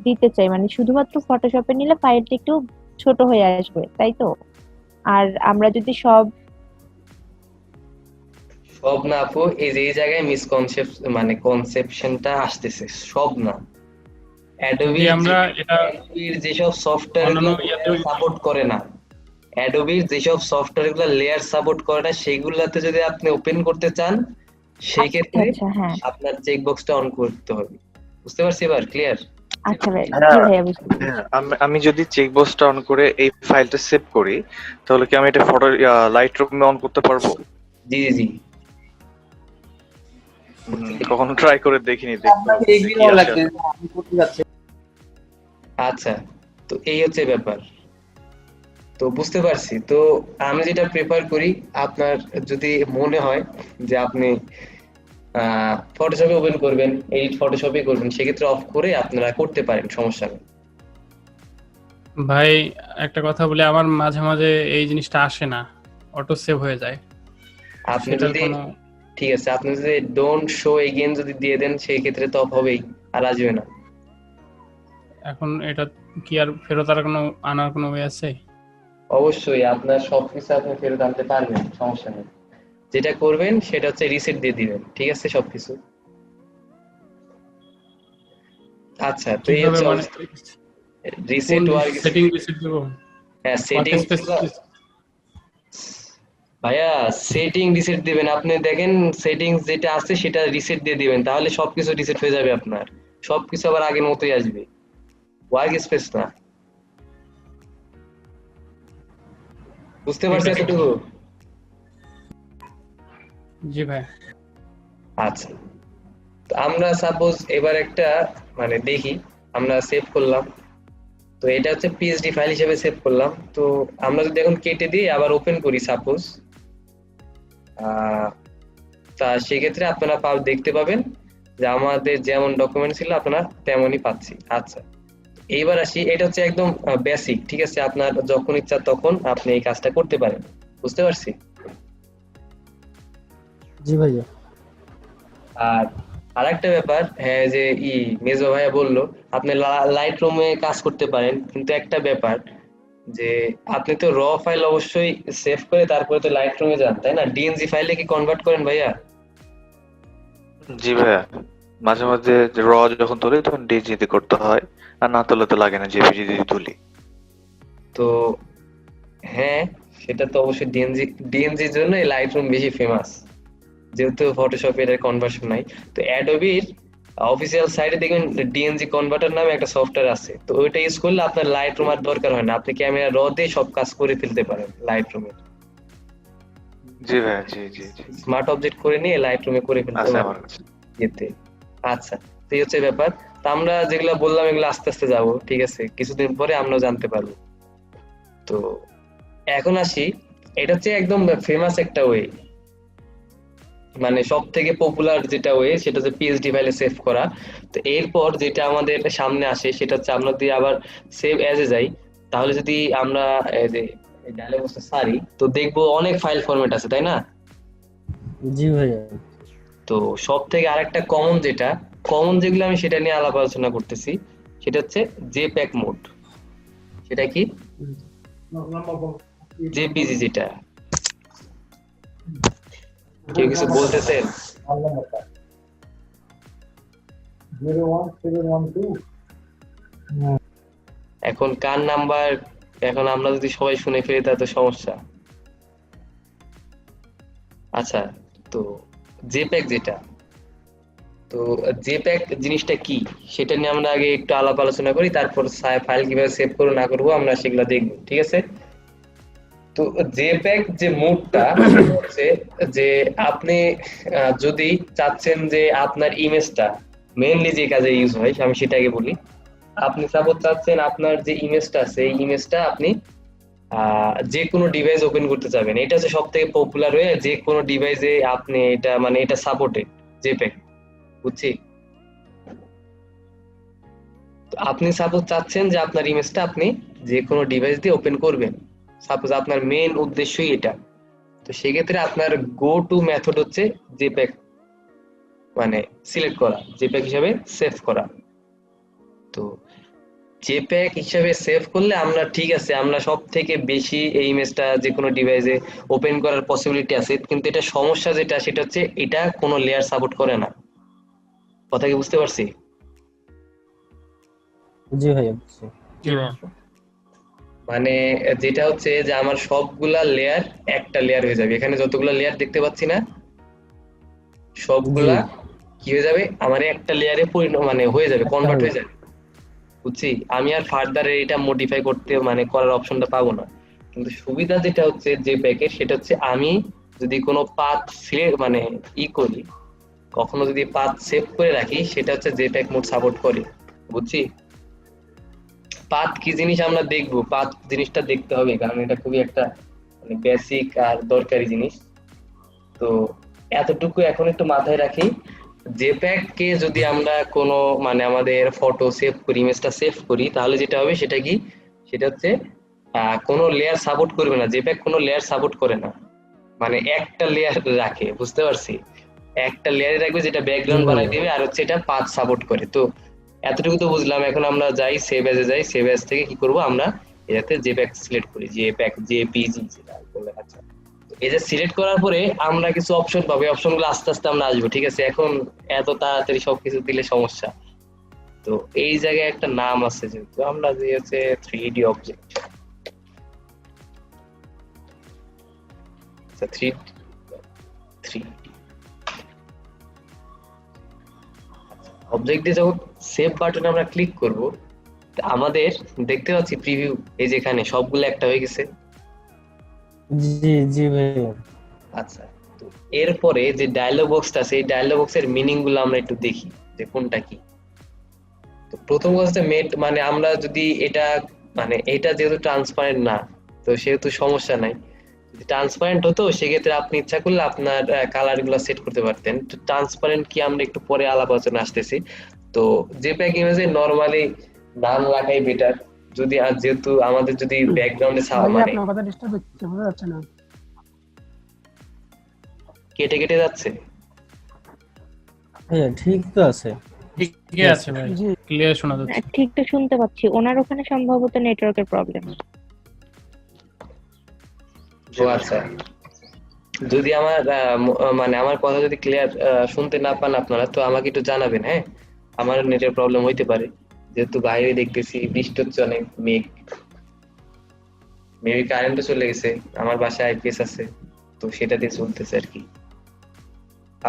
দিতে চাই, মানে শুধুমাত্র ফটোশপে নিলে ফাইলটা একটু ছোট হয়ে আসবে, তাই তো? আর আমরা যদি সব সব না আপু, এই যে এই জায়গায় মিসকনসেপ্ট মানে কনসেপশনটা আসতেছে, সব না। যদি আমরা এটা অ্যাডোবির যেসব সফটওয়্যার অন্যান্য গুলো ইয়াতেও সাপোর্ট করে না, অ্যাডোবির যেসব সফটওয়্যার গুলো লেয়ার সাপোর্ট করে না সেগুলাতে যদি আপনি ওপেন করতে চান সেই আচ্ছা ক্ষেত্রে আচ্ছা, হ্যাঁ আপনার চেক বক্সটা অন করতে হবে, বুঝতে পারছি এবার ক্লিয়ার? আচ্ছা ভাই, হ্যাঁ, জি ভাইয়া বুঝতে পেরেছি। হ্যাঁ, আমি যদি চেক বক্সটা অন করে এই ফাইলটা সেভ করি, তাহলে কি আমি এটা ফটো লাইট রুমে অন করতে পারবো? জি জি জি। কখনো ট্রাই করে দেখিনি, দেখবো কি আসে। আচ্ছা, তো এই হচ্ছে ব্যাপার। তো বুঝতে পারছি। তো আমি যেটা প্রেফার করি, আপনার যদি মনে হয় যে আপনি ফটোশপে ওপেন করবেন, এডিট ফটোশপে করবেন, সেক্ষেত্রে অফ করে আপনারা করতে পারেন, সমস্যা নেই। ভাই একটা কথা বলি, আমার মাঝে মাঝে এই জিনিসটা আসে না, অটো সেভ হয়ে যায়। আপনি সেটার যদি কোনো ঠিক আছে, আপনি যদি ডোন্ট শো এগেইন যদি দিয়ে দেন সেই ক্ষেত্রে তো অফ হবেই, আর আসবে না। এখন এটা কি আর ফেরত আনার কোনো ওয়ে আছে? অবশ্যই আপনার সবকিছু আপনি ফেরত আনতে পারবেন, সমস্যা নেই। যেটা করবেন সেটা হচ্ছে রিসেট দিয়ে দিবেন, ঠিক আছে, সবকিছু। আচ্ছা, তো এই কিভাবে হচ্ছে মানে রিসেট ওয়ার্ক। সেটিং রিসেট দেবো? হ্যাঁ, সেটিং ভাইয়া, সেটিং রিসেট দিবেন। আপনি দেখেন সেটিংস যেটা আছে সেটা রিসেট দিয়ে দিবেন, তাহলে সবকিছু রিসেট হয়ে যাবে, আপনার সবকিছু আবার আগের মতোই আসবে, ওয়ার্ক স্পেস না। বুঝতে পারছি এতটুকু? জি ভাই। আচ্ছা, তো আমরা সাপোজ এবার একটা মানে দেখি, আমরা সেভ করলাম, তো এটা হচ্ছে পিএসডি ফাইল হিসেবে সেভ করলাম। তো আমরা যদি এখন কেটে দিয়ে আবার ওপেন করি সাপোজ, তা সেক্ষেত্রে আপনারা দেখতে পাবেন যে আমাদের যেমন ডকুমেন্ট ছিল আপনারা তেমনই পাচ্ছি। আচ্ছা, এইবার আসি, এটা হচ্ছে একদম বেসিক, ঠিক আছে? আপনার যখন ইচ্ছা তখন আপনি এই কাজটা করতে পারেন, বুঝতে পারছি? জি ভাইয়া। আর আরেকটা ব্যাপার, হ্যাঁ, যে মেজো ভাইয়া বললো আপনি লাইট রুমে কাজ করতে পারেন, কিন্তু একটা ব্যাপার যে আপনি তো র ফাইল অবশ্যই সেভ করে তারপরে তো লাইট রুমে যান, তাই না? ডিএনজি ফাইলে কি কনভার্ট করেন ভাইয়া? জি ভাইয়া, মাঝে মাঝে র যখন তুলি তখন ডিজিতে করতে হয়, আর না তুলে তো লাগে না, জেপিজি দিয়ে তুলি। তো হ্যাঁ, সেটা তো অবশ্যই ডিএনজির জন্য এই লাইট রুম বেশি ফেমাস, যেহেতু ফটোশপের কনভার্সন নাই। তো অ্যাডোবির অফিসিয়াল সাইটে দেখবেন ডিএনজি কনভার্টার নামে একটা সফটওয়্যার আছে, তো ওইটা ইউজ করলে আপনার লাইট রুম আর দরকার হয় না, আপনি ক্যামেরা র দিয়ে সব কাজ করে ফেলতে পারেন লাইট রুমে। জি ভাইয়া, জি জি জি, স্মার্ট অবজেক্ট করে নিয়ে লাইট রুমে করে ফেলতে আছে পারেন আমার কাছে। এতে। আচ্ছা, তো এই হচ্ছে ব্যাপার। তো আমরা যেগুলো বললাম এগুলো আস্তে আস্তে যাবো, ঠিক আছে? কিছুদিন পরে আমরা জানতে পারবো। তো এখন আসি, এটা হচ্ছে একদম ফেমাস একটা ওয়ে, মানে সব থেকে পপুলার যেটা ওয়ে সেটা হচ্ছে পিএসডি ফাইলে সেভ করা। তো এরপর যেটা আমাদের সামনে আসে সেটা হচ্ছে আমরা যদি আবার সেভ অ্যাজ এ যাই, তাহলে যদি আমরা এই যে ডায়লগ বক্সে সারি, তো দেখবো অনেক ফাইল ফরম্যাট আছে, তাই না? জি ভাইয়া। তো সব থেকে আরেকটা কমন যেগুলো আমি সেটা নিয়ে আলাপ আলোচনা করতেছি, সেটা হচ্ছে জেপ্যাক মোড। সেটা কি? জেপিজি, যেটা কেউ কিছু বলতেছেন? এখন কার নাম্বার, এখন আমরা যদি সবাই শুনে ফেলি তাহলে তো সমস্যা। আচ্ছা, তো জেপ্যাক যেটা, তো জেপ্যাক জিনিসটা কি সেটা নিয়ে আমরা আগে একটু আলাপ আলোচনা করি, তারপর ফাইল কিভাবে সেভ করবো না করবো আমরা সেগুলো দেখবো, ঠিক আছে? তো জেপ্যাক যে মোডটা হচ্ছে যে আপনি যদি চাচ্ছেন যে আপনার ইমেজটা মেইনলি যে কাজে ইউজ হয় আমি সেটা আগে বলি। আপনি সাপোজ চাচ্ছেন আপনার যে ইমেজটা আছে এই ইমেজটা আপনি যে কোনো ডিভাইস ওপেন করতে চাবেন, এটা হচ্ছে সব থেকে পপুলার হয়ে যে কোনো ডিভাইসে আপনি এটা মানে এটা সাপোর্টেড জেপ্যাক, বুঝছি? তো আপনি সাপোজ চাচ্ছেন যে আপনার ইমেজটা আপনি যে কোনো ডিভাইস দিয়ে ওপেন করবেন, সাপোজ আপনার মেইন উদ্দেশ্যই এটা, তো সেক্ষেত্রে আপনার গো টু মেথড হচ্ছে জেপ্যাক মানে সিলেক্ট করা, জেপ্যাক হিসাবে সেভ করা। তো জেপ্যাক হিসাবে সেভ করলে আমরা ঠিক আছে, আমরা সব থেকে বেশি এই ইমেজটা যে কোনো ডিভাইসে ওপেন করার পসিবিলিটি আছে, কিন্তু এটা সমস্যা যেটা সেটা হচ্ছে এটা কোনো লেয়ার সাপোর্ট করে না। কথা কি বুঝতে পারছি? জি ভাইয়া। জি ভাইয়া। মানে যেটা হচ্ছে যে আমার সবগুলা লেয়ার একটা লেয়ার হয়ে যাবে, এখানে যতগুলা লেয়ার দেখতে পাচ্ছি না সবগুলা কি হয়ে যাবে আমার একটা লেয়ারে মানে হয়ে যাবে, কনভার্ট হয়ে যাবে, বুঝছি? আমি আর ফার্দার এটা মডিফাই করতে মানে করার অপশনটা পাবো না। কিন্তু সুবিধা যেটা হচ্ছে যে প্যাকের সেটা হচ্ছে আমি যদি কোনো পাথ মানে করি, কখনো যদি পাথ সেভ করে রাখি সেটা হচ্ছে জেপ্যাক মোড সাপোর্ট করে, বুঝছি? পাথ কি জিনিস আমরা দেখবো, পাথ জিনিসটা দেখতে হবে কারণ এটা খুবই একটা মানে বেসিক আর দরকারি জিনিস। তো এতটুকু এখন একটু মাথায় রাখি, জেপ্যাক কে যদি আমরা কোনো মানে আমাদের ফটো সেভ করি, ইমেজটা সেভ করি, তাহলে যেটা হবে সেটা কি, সেটা হচ্ছে কোনো লেয়ার সাপোর্ট করবে না, জেপ্যাক কোনো লেয়ার সাপোর্ট করে না, মানে একটা লেয়ার রাখে, বুঝতে পারছি? একটা লেয়ারে রাখবে যেটা ব্যাকগ্রাউন্ড বানাই দিবে, আর হচ্ছে এটা পাথ সাপোর্ট করে। তো এতটুকু তো বুঝলাম, এখন আমরা যাই সেভ এজে যাই, সেভ এজ থেকে কি করব আমরা এটাতে জেপ্যাক সিলেক্ট করি, জেপ্যাক জেপিজি যেটা বলে। আচ্ছা, এই যে সিলেক্ট করার পরে আমরা কিছু অপশন পাবো, অপশনগুলো আস্তে আস্তে আমরা আসবো, ঠিক আছে? এখন এত তাড়াতাড়ি সবকিছু দিলে সমস্যা। তো এই জায়গায় একটা নাম আছে, যেহেতু আমরা যে হচ্ছে 3D অবজেক্ট, আচ্ছা 3D অবজেক্টে যখন সেভ বাটনে আমরা ক্লিক করব, আমাদের দেখতে পাচ্ছি প্রিভিউ, এই যেখানে সবগুলো একটা হয়ে গেছে। জি জি ভাইয়া। আচ্ছা, তো এরপরে যে ডায়লগ বক্সটা আছে এই ডায়লগ বক্সের মিনিং গুলো আমরা একটু দেখি যে কোনটা কি। তো প্রথম কাজটা মেট মানে আমরা যদি এটা মানে এটা যেহেতু ট্রান্সপারেন্ট না, তো সেহেতু সমস্যা নাই। যদি ট্রান্সপারেন্ট হতো সেক্ষেত্রে আপনি ইচ্ছা করলে আপনার কালার গুলো সেট করতে পারতেন। তো ট্রান্সপারেন্ট কি আমরা একটু পরে আলাপ আলোচনা আসতেছি। তো জেপিইজি ইমেজে নরমালি নাম রাখাই বেটার। যদি আর যেহেতু আমাদের যদি ব্যাকগ্রাউন্ডে ভাইয়া মানে আপনার কথা ডিস্টার্ব হচ্ছে, বোঝা যাচ্ছে না। কেটে কেটে যাচ্ছে। ভাইয়া ঠিক তো আছে। ঠিকই আছে ভাই, জি ক্লিয়ার শোনা যাচ্ছে। ঠিক তো শুনতে পাচ্ছি, ওনার ওখানে সম্ভবত নেটওয়ার্কের প্রবলেম। ও আচ্ছা, যদি আমার মানে আমার কথা যদি ক্লিয়ার শুনতে না পান আপনারা, তো আমাকে একটু জানাবেন। হ্যাঁ, আমার নেটের প্রবলেম হইতে পারে, যেহেতু বাইরে দেখতেছি বৃষ্টি হচ্ছে, অনেক মেঘ, মেবি কারেন্টও চলে গেছে। আমার বাসায় আইপিএস আছে, তো সেটা দিয়ে চলতেছে আর কি।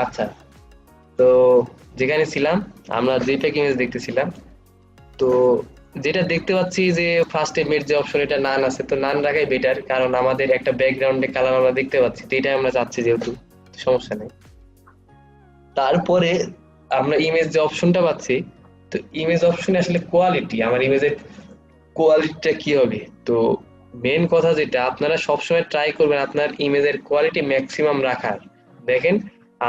আচ্ছা, তো যেখানে ছিলাম আমরা জেপিইজি ইমেজ দেখতেছিলাম। তো যেটা দেখতে পাচ্ছি যে ফার্স্ট এর যে অপশন, এটা নান আছে, তো নান রাখাই বেটার, কারণ আমাদের একটা ব্যাকগ্রাউন্ডে কালার আমরা দেখতে পাচ্ছি, তো এটাই আমরা চাচ্ছি, যেহেতু সমস্যা নেই। তারপরে আমরা ইমেজ যে অপশনটা পাচ্ছি, তো ইমেজ অপশনে আসলে কোয়ালিটি, আমার ইমেজের কোয়ালিটিটা কি হবে। তো মেন কথা যেটা আপনারা সবসময় ট্রাই করবেন আপনার ইমেজের কোয়ালিটি ম্যাক্সিমাম রাখার। দেখেন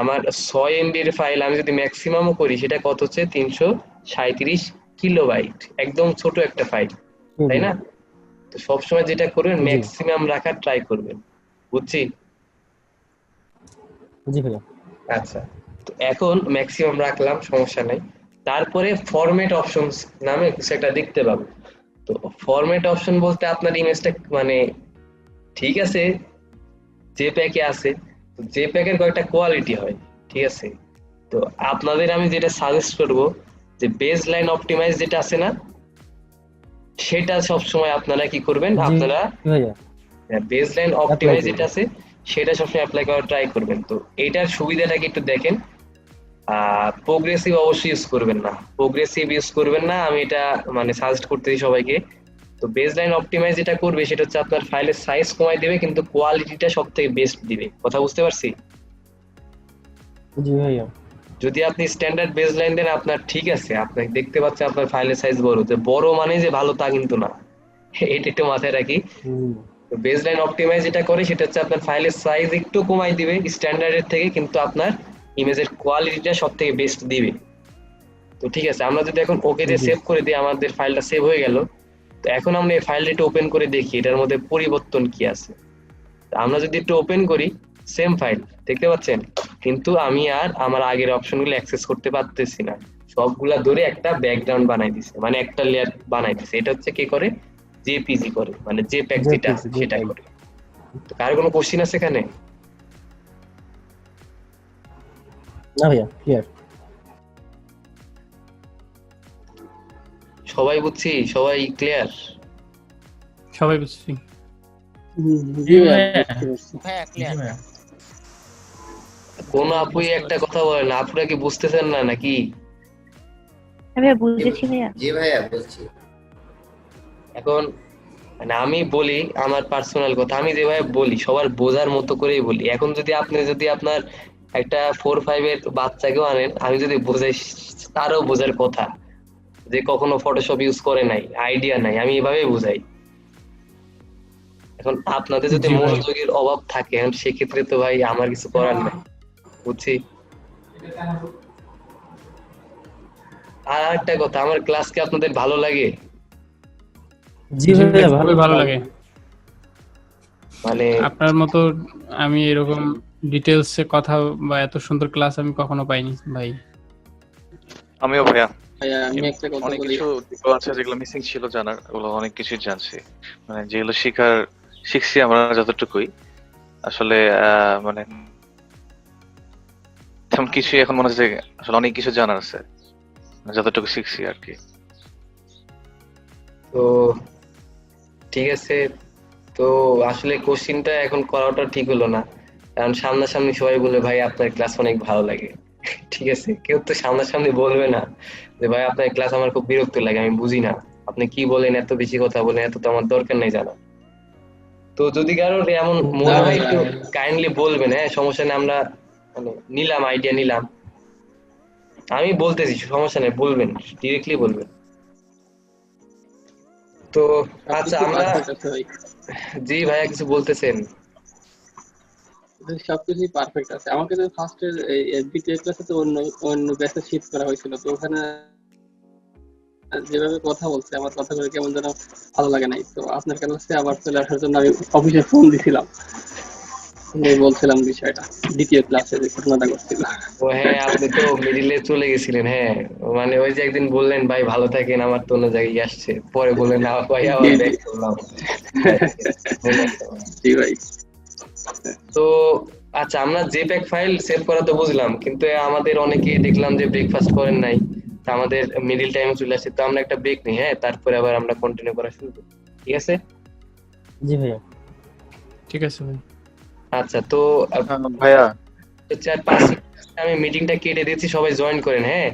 আমার 6 এমবি এর ফাইল আমি যদি ম্যাক্সিমামও করি, সেটা কত হচ্ছে 337 কিলোবাইট, একদম ছোট একটা ফাইল, তাই না? তো সবসময় যেটা করবেন জি। ম্যাক্সিমাম রাখার ট্রাই করবেন, বুঝছি? জি ভাইয়া। আচ্ছা, তো এখন ম্যাক্সিমাম রাখলাম, সমস্যা নাই। তারপরে ফরম্যাট অপশনস নামে কিছু একটা দেখতে পাবো। তো ফরম্যাট অপশন বলতে আপনার ইমেজটা মানে ঠিক আছে জেপিইজি আছে, তো জেপিইজি এর কয়েকটা কোয়ালিটি হয়, ঠিক আছে? তো আপনাদের আমি যেটা সাজেস্ট করব, যে বেস লাইন অপটিমাইজ যেটা আছে না, সেটা সবসময় আপনারা কি করবেন, জি আপনারা ভাইয়া। বেস লাইন Apply অপটিমাইজ করবেন। যেটা আছে সেটা সবসময় অ্যাপ্লাই করার ট্রাই করবেন। তো এটার সুবিধাটা কি একটু দেখেন। প্রোগ্রেসিভ অবশ্যই ইউজ করবেন না, প্রোগ্রেসিভ ইউজ করবেন না, আমি এটা মানে সাজেস্ট করতেছি সবাইকে। তো বেসলাইন অপটিমাইজ যেটা করবে সেটা হচ্ছে আপনার ফাইলের সাইজ কমাই দিবে, কিন্তু কোয়ালিটিটা সব থেকে বেস্ট দিবে। কথা বুঝতে পারছি? জি ভাইয়া। যদি আপনি স্ট্যান্ডার্ড বেসলাইন দেন, আপনার ঠিক আছে, আপনি দেখতে পাচ্ছেন আপনার ফাইলের সাইজ বড়, তো বড় মানে যে ভালো তা কিন্তু না, এটা একটু মাথায় রাখি। তো বেসলাইন অপটিমাইজ যেটা করে সেটা হচ্ছে আপনার ফাইলের সাইজ একটু কমাই দিবে স্ট্যান্ডার্ডের থেকে, কিন্তু আপনার ইমেজের কোয়ালিটিটা সব থেকে বেস্ট দিবে। তো ঠিক আছে, আমরা যদি এখন ওকে দিয়ে জি। সেভ করে দিই, আমাদের ফাইলটা সেভ হয়ে গেল। তো এখন আমরা এই ফাইলটা একটু ওপেন করে দেখি এটার মধ্যে পরিবর্তন কি আছে। তো আমরা যদি একটু ওপেন করি, সেম ফাইল দেখতে পাচ্ছেন, কিন্তু আমি আর আমার আগের অপশনগুলো অ্যাক্সেস করতে পারতেছি না। সবগুলা ধরে একটা ব্যাকগ্রাউন্ড বানাই দিছে, মানে একটা লেয়ার বানাই দিছে। এটা হচ্ছে কি করে, জেপিজি করে, মানে জেপ্যাগ যেটা JPEG, সেটা JPEG। করে। তো কার কোনো কোশ্চিন আছে এখানে? না ভাইয়া, ক্লিয়ার। সবাই বুঝছি, সবাই ক্লিয়ার? সবাই বুঝছি। জি ভাইয়া। হ্যাঁ ক্লিয়ার। কোন আপুই একটা কথা বলেন, আপুরা কি বুঝতেছেন না নাকি? আমি বুঝেছি ভাইয়া। জি ভাইয়া বলছি। এখন মানে আমি বলি আমার পার্সোনাল কথা, আমি যেভাবে বলি সবার বোঝার মতো করেই বলি। এখন যদি আপনি যদি আপনার একটা 4-5 এর বাচ্চাকেও আনেন, আমি যদি বোঝাই, তারও বোঝার কথা, যে কখনো ফটোশপ ইউজ করে নাই, আইডিয়া নাই, আমি এভাবেই বোঝাই। এখন আপনাদের যদি জি ভাই। মনোযোগের অভাব থাকে, এখন সেক্ষেত্রে তো ভাই আমার কিছু করার নাই, বুঝছি? আর একটা কথা, আমার ক্লাস কি আপনাদের ভালো লাগে? জি ভাইয়া, খুবই ভালো লাগে। মানে আপনার মতো আমি এরকম ডিটেলস এ কথা বা এত সুন্দর ক্লাস আমি কখনো পাইনি ভাই। আমিও ভাইয়া ভাইয়া আমি একটা কথা অনেক বলি। কিছু আছে যেগুলো মিসিং ছিল জানার, ওগুলো অনেক কিছু জানছি। মানে যেগুলো শিখছি আমরা যতটুকুই, আসলে মানে তেমন কিছু এখন মনে হচ্ছে আসলে অনেক কিছু জানার আছে, মানে যতটুকু শিখছি আর কি। তো ঠিক আছে, তো আসলে কোশ্চিনটা এখন করাটা ঠিক হলো না, কারণ সামনাসামনি সবাই বলে ভাই আপনার ক্লাস অনেক ভালো লাগে। ঠিক আছে, কেউ তো সামনাসামনি বলবে না যে ভাই আপনার ক্লাস আমার খুব বিরক্ত লাগে, আমি বুঝি না, আপনি কি বলেন, এত বেশি কথা বলেন, এত তো আমার দরকার নেই জানা। তো যদি কারোর এমন মনে হয় একটু কাইন্ডলি বলবেন, হ্যাঁ সমস্যা নেই, আমরা মানে নিলাম, আইডিয়া নিলাম, আমি বলতেছি সমস্যা নেই, বলবেন, ডিরেক্টলি বলবেন। তো আচ্ছা আমরা পারফেক্ট আছে ভাই, জি ভাইয়া কিছু বলতেছেন? সবকিছুই পারফেক্ট আছে। আমাকে তো ফার্স্টের দ্বিতীয় ক্লাসে তো অন্য অন্য ব্যাচে শিফট করা হয়েছিল, তো ওখানে যেভাবে কথা বলছে আমার কথাগুলো কেমন যেন ভালো লাগে নাই। তো আপনার ক্লাসে আবার চলে আসার জন্য আমি অফিসে ফোন দিছিলাম, বলছিলাম বিষয়টা দ্বিতীয় ক্লাসে যে ঘটনাটা ঘটছিল। ও হ্যাঁ, আপনি তো মিডিলে চলে গেছিলেন। হ্যাঁ, মানে ওই যে একদিন বললেন ভাই ভালো থাকেন, আমার তো অন্য জায়গায় আসছে, পরে বললেন না ভাই আবার জি জি ব্যাক করলাম। জি ভাই। তো আচ্ছা, আমরা জেপ্যাক ফাইল সেভ করা তো বুঝলাম, কিন্তু আমাদের অনেকে দেখলাম যে ব্রেকফাস্ট করেন নাই, তা আমাদের মিডিল টাইমে চলে আসছে, তো আমরা একটা ব্রেক নিই, হ্যাঁ, তারপরে আবার আমরা কন্টিনিউ করা শুরু করি, ঠিক আছে? জি ভাইয়া। ঠিক আছে ভাই। আচ্ছা, তো ভাইয়া 4-5 মিনিট আমি মিটিংটা কেটে দিচ্ছি, সবাই জয়েন করেন। হ্যাঁ,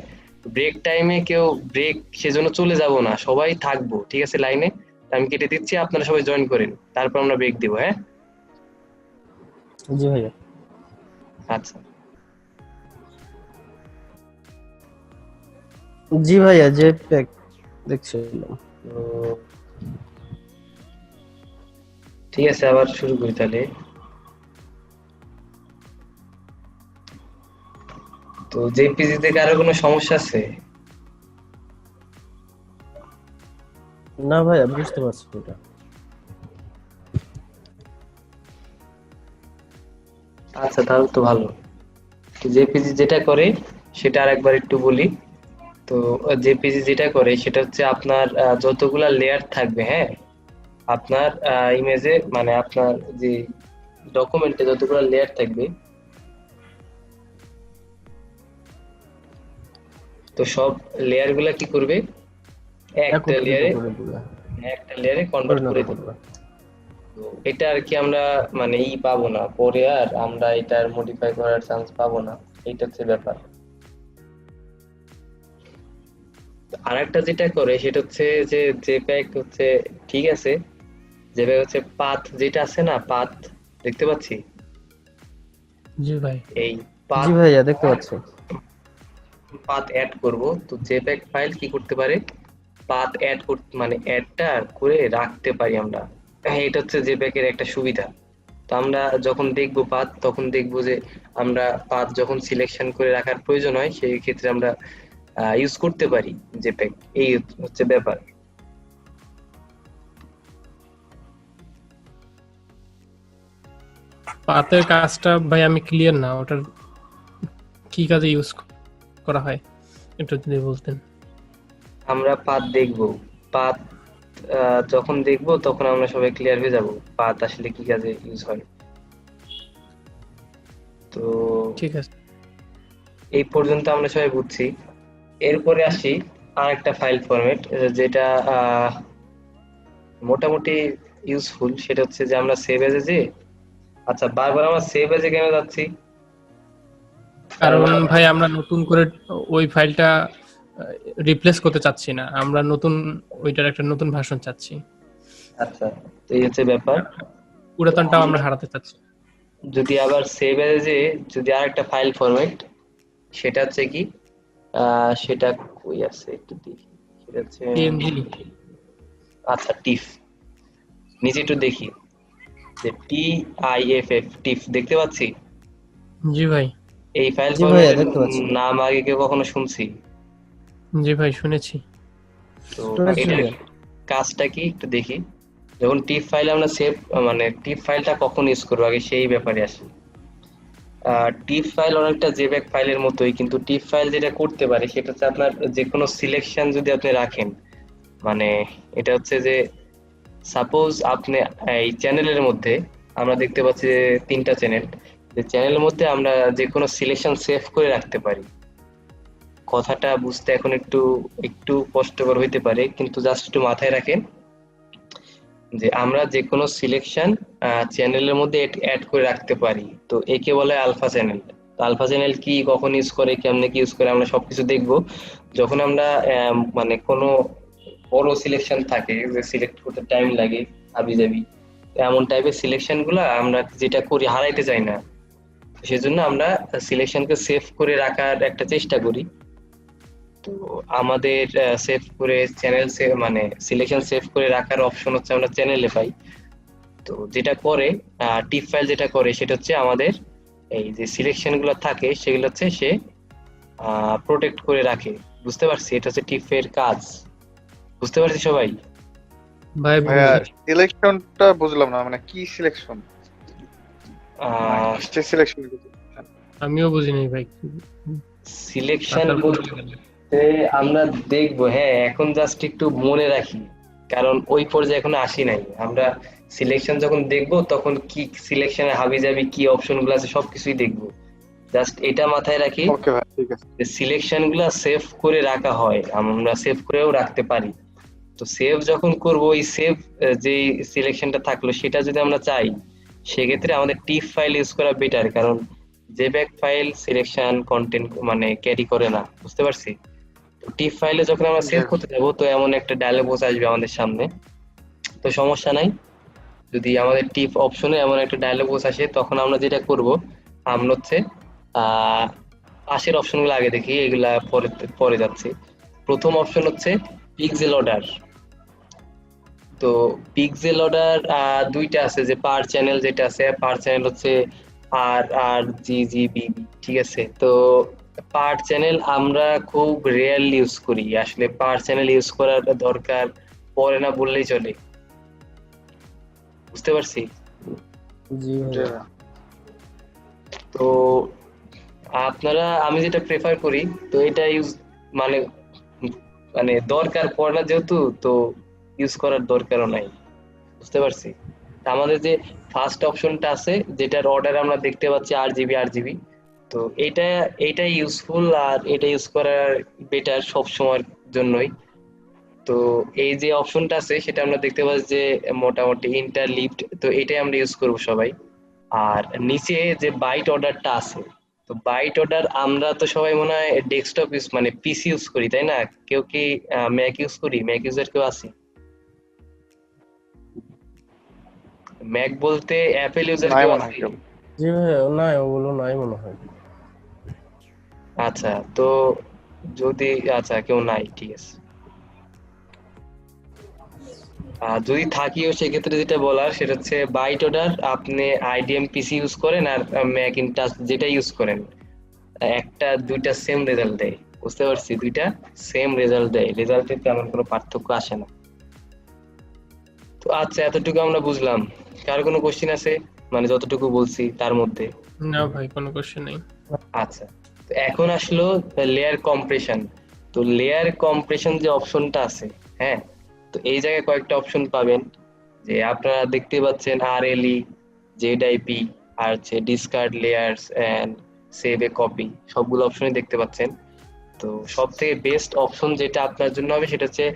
ব্রেক টাইমে কেউ ব্রেক সেজন্য চলে যাব না, সবাই থাকবো, ঠিক আছে লাইনে। আমি কেটে দিচ্ছি, আপনারা সবাই জয়েন করেন, তারপর আমরা ব্রেক দিব। হ্যাঁ জি ভাইয়া। আচ্ছা, জি ভাইয়া, জেপ্যাক দেখছিলাম। তো ঠিক আছে, আবার শুরু করি তাহলে। তো জেপিজি থেকে আরো কোনো সমস্যা আছে? না ভাইয়া, বুঝতে পারছি এটা। আচ্ছা, তাহলে তো ভালো। তো জেপিজি যেটা করে সেটা আরেকবার একটু বলি। তো জেপিজি যেটা করে সেটা হচ্ছে আপনার যতগুলা লেয়ার থাকবে, হ্যাঁ, আপনার ইমেজে, মানে আপনার যে ডকুমেন্টে যতগুলো লেয়ার থাকবে, তো সব লেয়ার গুলা কি করবে, একটা লেয়ারে কনভার্ট করে দেবে। তো এটা আর কি আমরা মানে পাবো না পরে, আর আমরা এটার মডিফাই করার চান্স পাবো না, এইটা হচ্ছে ব্যাপার। আরেকটা যেটা করে সেটা হচ্ছে যে জেপ্যাক হচ্ছে, ঠিক আছে, জেপ্যাক হচ্ছে পাথ যেটা আছে না, পাথ দেখতে পাচ্ছি। জি ভাই। এই পাথ, জি ভাইয়া, দেখতে পাচ্ছি। পাথ অ্যাড করব, তো জেপ্যাক ফাইল কি করতে পারে, পাথ অ্যাড করতে, মানে অ্যাডটা করে রাখতে পারি আমরা। এটা হচ্ছে জেপ্যাকের একটা সুবিধা। তো আমরা যখন দেখবো পাথ, তখন দেখবো যে আমরা পাথ যখন সিলেকশন করে রাখার প্রয়োজন হয়, সেই ক্ষেত্রে আমরা ইউজ করতে পারি জেপ্যাক। এই হচ্ছে ব্যাপার। পাতের কাজটা ভাই আমি ক্লিয়ার না, ওটার কি কাজে ইউজ করা হয় একটু যদি বলতেন। আমরা পাথ দেখবো, পাথ যখন দেখবো তখন আমরা সবাই ক্লিয়ার হয়ে যাব পাথ আসলে কি কাজে ইউজ হয়। তো ঠিক আছে, এই পর্যন্ত আমরা সবাই বুঝছি। এরপরে আসি আরেকটা ফাইল ফরম্যাট যেটা মোটামুটি ইউজফুল, সেটা হচ্ছে যে আমরা সেভ এজে যে, আচ্ছা বারবার আমরা সেভ এজে কেন যাচ্ছি, কারণ ভাই আমরা নতুন করে ওই ফাইলটা রিপ্লেস করতে চাচ্ছি না, আমরা নতুন ওইটার একটা নতুন ভার্সন চাচ্ছি। আচ্ছা, তো এই হচ্ছে ব্যাপার। পুরাতনটাও আমরা হারাতে চাচ্ছি। যদি আবার সেভ এজে যদি আরেকটা ফাইল ফরম্যাট, সেটা হচ্ছে কি, সেটা কই আছে একটু দেখি, সেটা হচ্ছে PNG। আচ্ছা, টিফ, নিচে একটু দেখি যে TIFF, টিফ দেখতে পাচ্ছি। জি ভাই। এই ফাইল জি ভাইয়া, দেখতে পাচ্ছি। নাম আগে কেউ কখনো শুনছি? জি ভাই, শুনেছি। তো এটার কাজটা কি একটু দেখি। যখন টিফ ফাইল আমরা সেভ, মানে টিফ ফাইলটা কখন ইউজ করবো আগে সেই ব্যাপারে আসি। টিফ ফাইল অনেকটা জেপ্যাক ফাইলের মতোই, কিন্তু টিফ ফাইল যেটা করতে পারে সেটা হচ্ছে আপনার যে কোনো সিলেকশন যদি আপনি রাখেন, মানে এটা হচ্ছে যে সাপোজ আপনি এই চ্যানেলের মধ্যে আমরা দেখতে পাচ্ছি যে 3টা চ্যানেল, যে চ্যানেলের মধ্যে আমরা যে কোনো সিলেকশন সেভ করে রাখতে পারি। কথাটা বুঝতে এখন একটু একটু কষ্টকর হইতে পারে, কিন্তু জাস্ট একটু মাথায় রাখেন যে আমরা যে কোনো সিলেকশন চ্যানেলের মধ্যে অ্যাড করে রাখতে পারি। তো একে বলে আলফা চ্যানেল। তো আলফা চ্যানেল কি, কখন ইউজ করে, কেমনে কি ইউজ করে, আমরা সবকিছু দেখবো যখন আমরা মানে কোনো বড় সিলেকশন থাকে যে সিলেক্ট করতে টাইম লাগে হাবিজাবি, এমন টাইপের সিলেকশন গুলা আমরা যেটা করি হারাইতে চাই না, সেজন্য আমরা সিলেকশনকে সেভ করে রাখার একটা চেষ্টা করি। তো আমাদের সেভ করে চ্যানেল মানে সিলেকশন সেভ করে রাখার অপশন হচ্ছে আমরা চ্যানেলে পাই। তো যেটা করে টিপ ফাইল যেটা করে সেটা হচ্ছে আমাদের এই যে সিলেকশন গুলো থাকে সেগুলো হচ্ছে সে প্রোটেক্ট করে রাখে। বুঝতে পারছি, এটা হচ্ছে টিপ এর কাজ। বুঝতে পারছি সবাই? ভাই ভাইয়া সিলেকশনটা বুঝলাম না, মানে কি সিলেকশন? সে সিলেকশন আমিও বুঝিনি ভাই। সিলেকশন আপনার বলতে আমরা দেখবো, হ্যাঁ এখন জাস্ট একটু মনে রাখি, কারণ ওই পর্যায়ে এখনো আসি নাই। আমরা সিলেকশন যখন দেখবো তখন কি সিলেকশনে হাবি যাবি কি অপশন গুলো আছে সবকিছুই দেখবো। জাস্ট এটা মাথায় রাখি ওকে ভাই, ঠিক আছে। যে সিলেকশন গুলা সেভ করে রাখা হয়, আমরা সেভ করেও রাখতে পারি। তো সেভ যখন করব ওই সেভ যে সিলেকশনটা থাকলো সেটা যদি আমরা চাই, সেক্ষেত্রে আমাদের টিপ ফাইল ইউজ করা বেটার, কারণ জেব্যাক ফাইল সিলেকশন কন্টেন্ট মানে ক্যারি করে না। বুঝতে পারছি? তো টিপ ফাইলে যখন আমরা সেভ করতে যাব তো এমন একটা ডায়লগ বক্স আসবে আমাদের সামনে, তো সমস্যা নাই। যদি আমাদের টিপ অপশনে এমন একটা ডায়লগ বক্স আসে তখন আমরা যেটা করব, আমরা হচ্ছে পাশের অপশনগুলো আগে দেখি, এগুলা পরে পরে যাচ্ছে। প্রথম অপশন হচ্ছে পিক্সেল অর্ডার। তো পিক্সেল অর্ডার দুইটা আছে, যে পার চ্যানেল যেটা আছে, পার চ্যানেল হচ্ছে RGB, ঠিক আছে? তো পার চ্যানেল আমরা খুব রেয়ারলি ইউজ করি, আসলে পার চ্যানেল ইউজ করার দরকার পড়ে না বললেই চলে। বুঝতে পারছি? জি ভাইয়া। তো আপনারা, আমি যেটা প্রেফার করি, তো এটা ইউজ মানে মানে দরকার পড়ে না যেহেতু, তো ইউজ করার দরকারও নাই। বুঝতে পারছি? তা আমাদের যে ফার্স্ট অপশনটা আছে যেটার অর্ডার আমরা দেখতে পাচ্ছি RGB, তো এটা ইউজফুল, আর এটা ইউজ করার বেটার সব সময়ের জন্যই। তো এই যে অপশনটা আছে সেটা আমরা দেখতে পাচ্ছি যে মোটামুটি ইন্টারলিভড, তো এটাই আমরা ইউজ করব সবাই। আর নিচে যে বাইট অর্ডারটা আছে, তো বাইট অর্ডার আমরা তো সবাই মনে হয় ডেস্কটপ ইউজ মানে পিসি ইউজ করি, তাই না? কেউ কি ম্যাক ইউজ করি? ম্যাক ইউজার কেউ আছে? ম্যাক বলতে অ্যাপেল ইউজার নাই কেউ মনে হয় আছে? কেউ। জি ভাইয়া, না ওগুলো নাই মনে হয়। আচ্ছা, তো যদি আচ্ছা কেউ নাই, ঠিক আছে। আর যদি থাকিও সেক্ষেত্রে যেটা বলার সেটা হচ্ছে বাইট অর্ডার আপনি IDM পিসি ইউজ করেন আর ম্যাকিনটাচ যেটা ইউজ করেন, একটা দুইটা সেম রেজাল্ট দেয়। বুঝতে পারছি? দুইটা সেম রেজাল্ট দেয়, রেজাল্টে তেমন কোনো পার্থক্য আসে না। তো আচ্ছা, এতটুকু আমরা বুঝলাম। কার কোনো কোশ্চেন আছে? মানে যতটুকু বলছি তার মধ্যে। না ভাই, কোনো কোশ্চেন নেই। আচ্ছা, তো এখন আসলো লেয়ার কম্প্রেশন। তো লেয়ার কম্প্রেশন যে অপশনটা আছে, হ্যাঁ, তো এই জায়গায় কয়েকটা অপশন পাবেন, যে আপনারা দেখতে পাচ্ছেন RLE, ZIP, আর হচ্ছে discard layers and save a copy, সবগুলো অপশনই দেখতে পাচ্ছেন। তো সব থেকে বেস্ট অপশন যেটা আপনার জন্য হবে সেটা হচ্ছে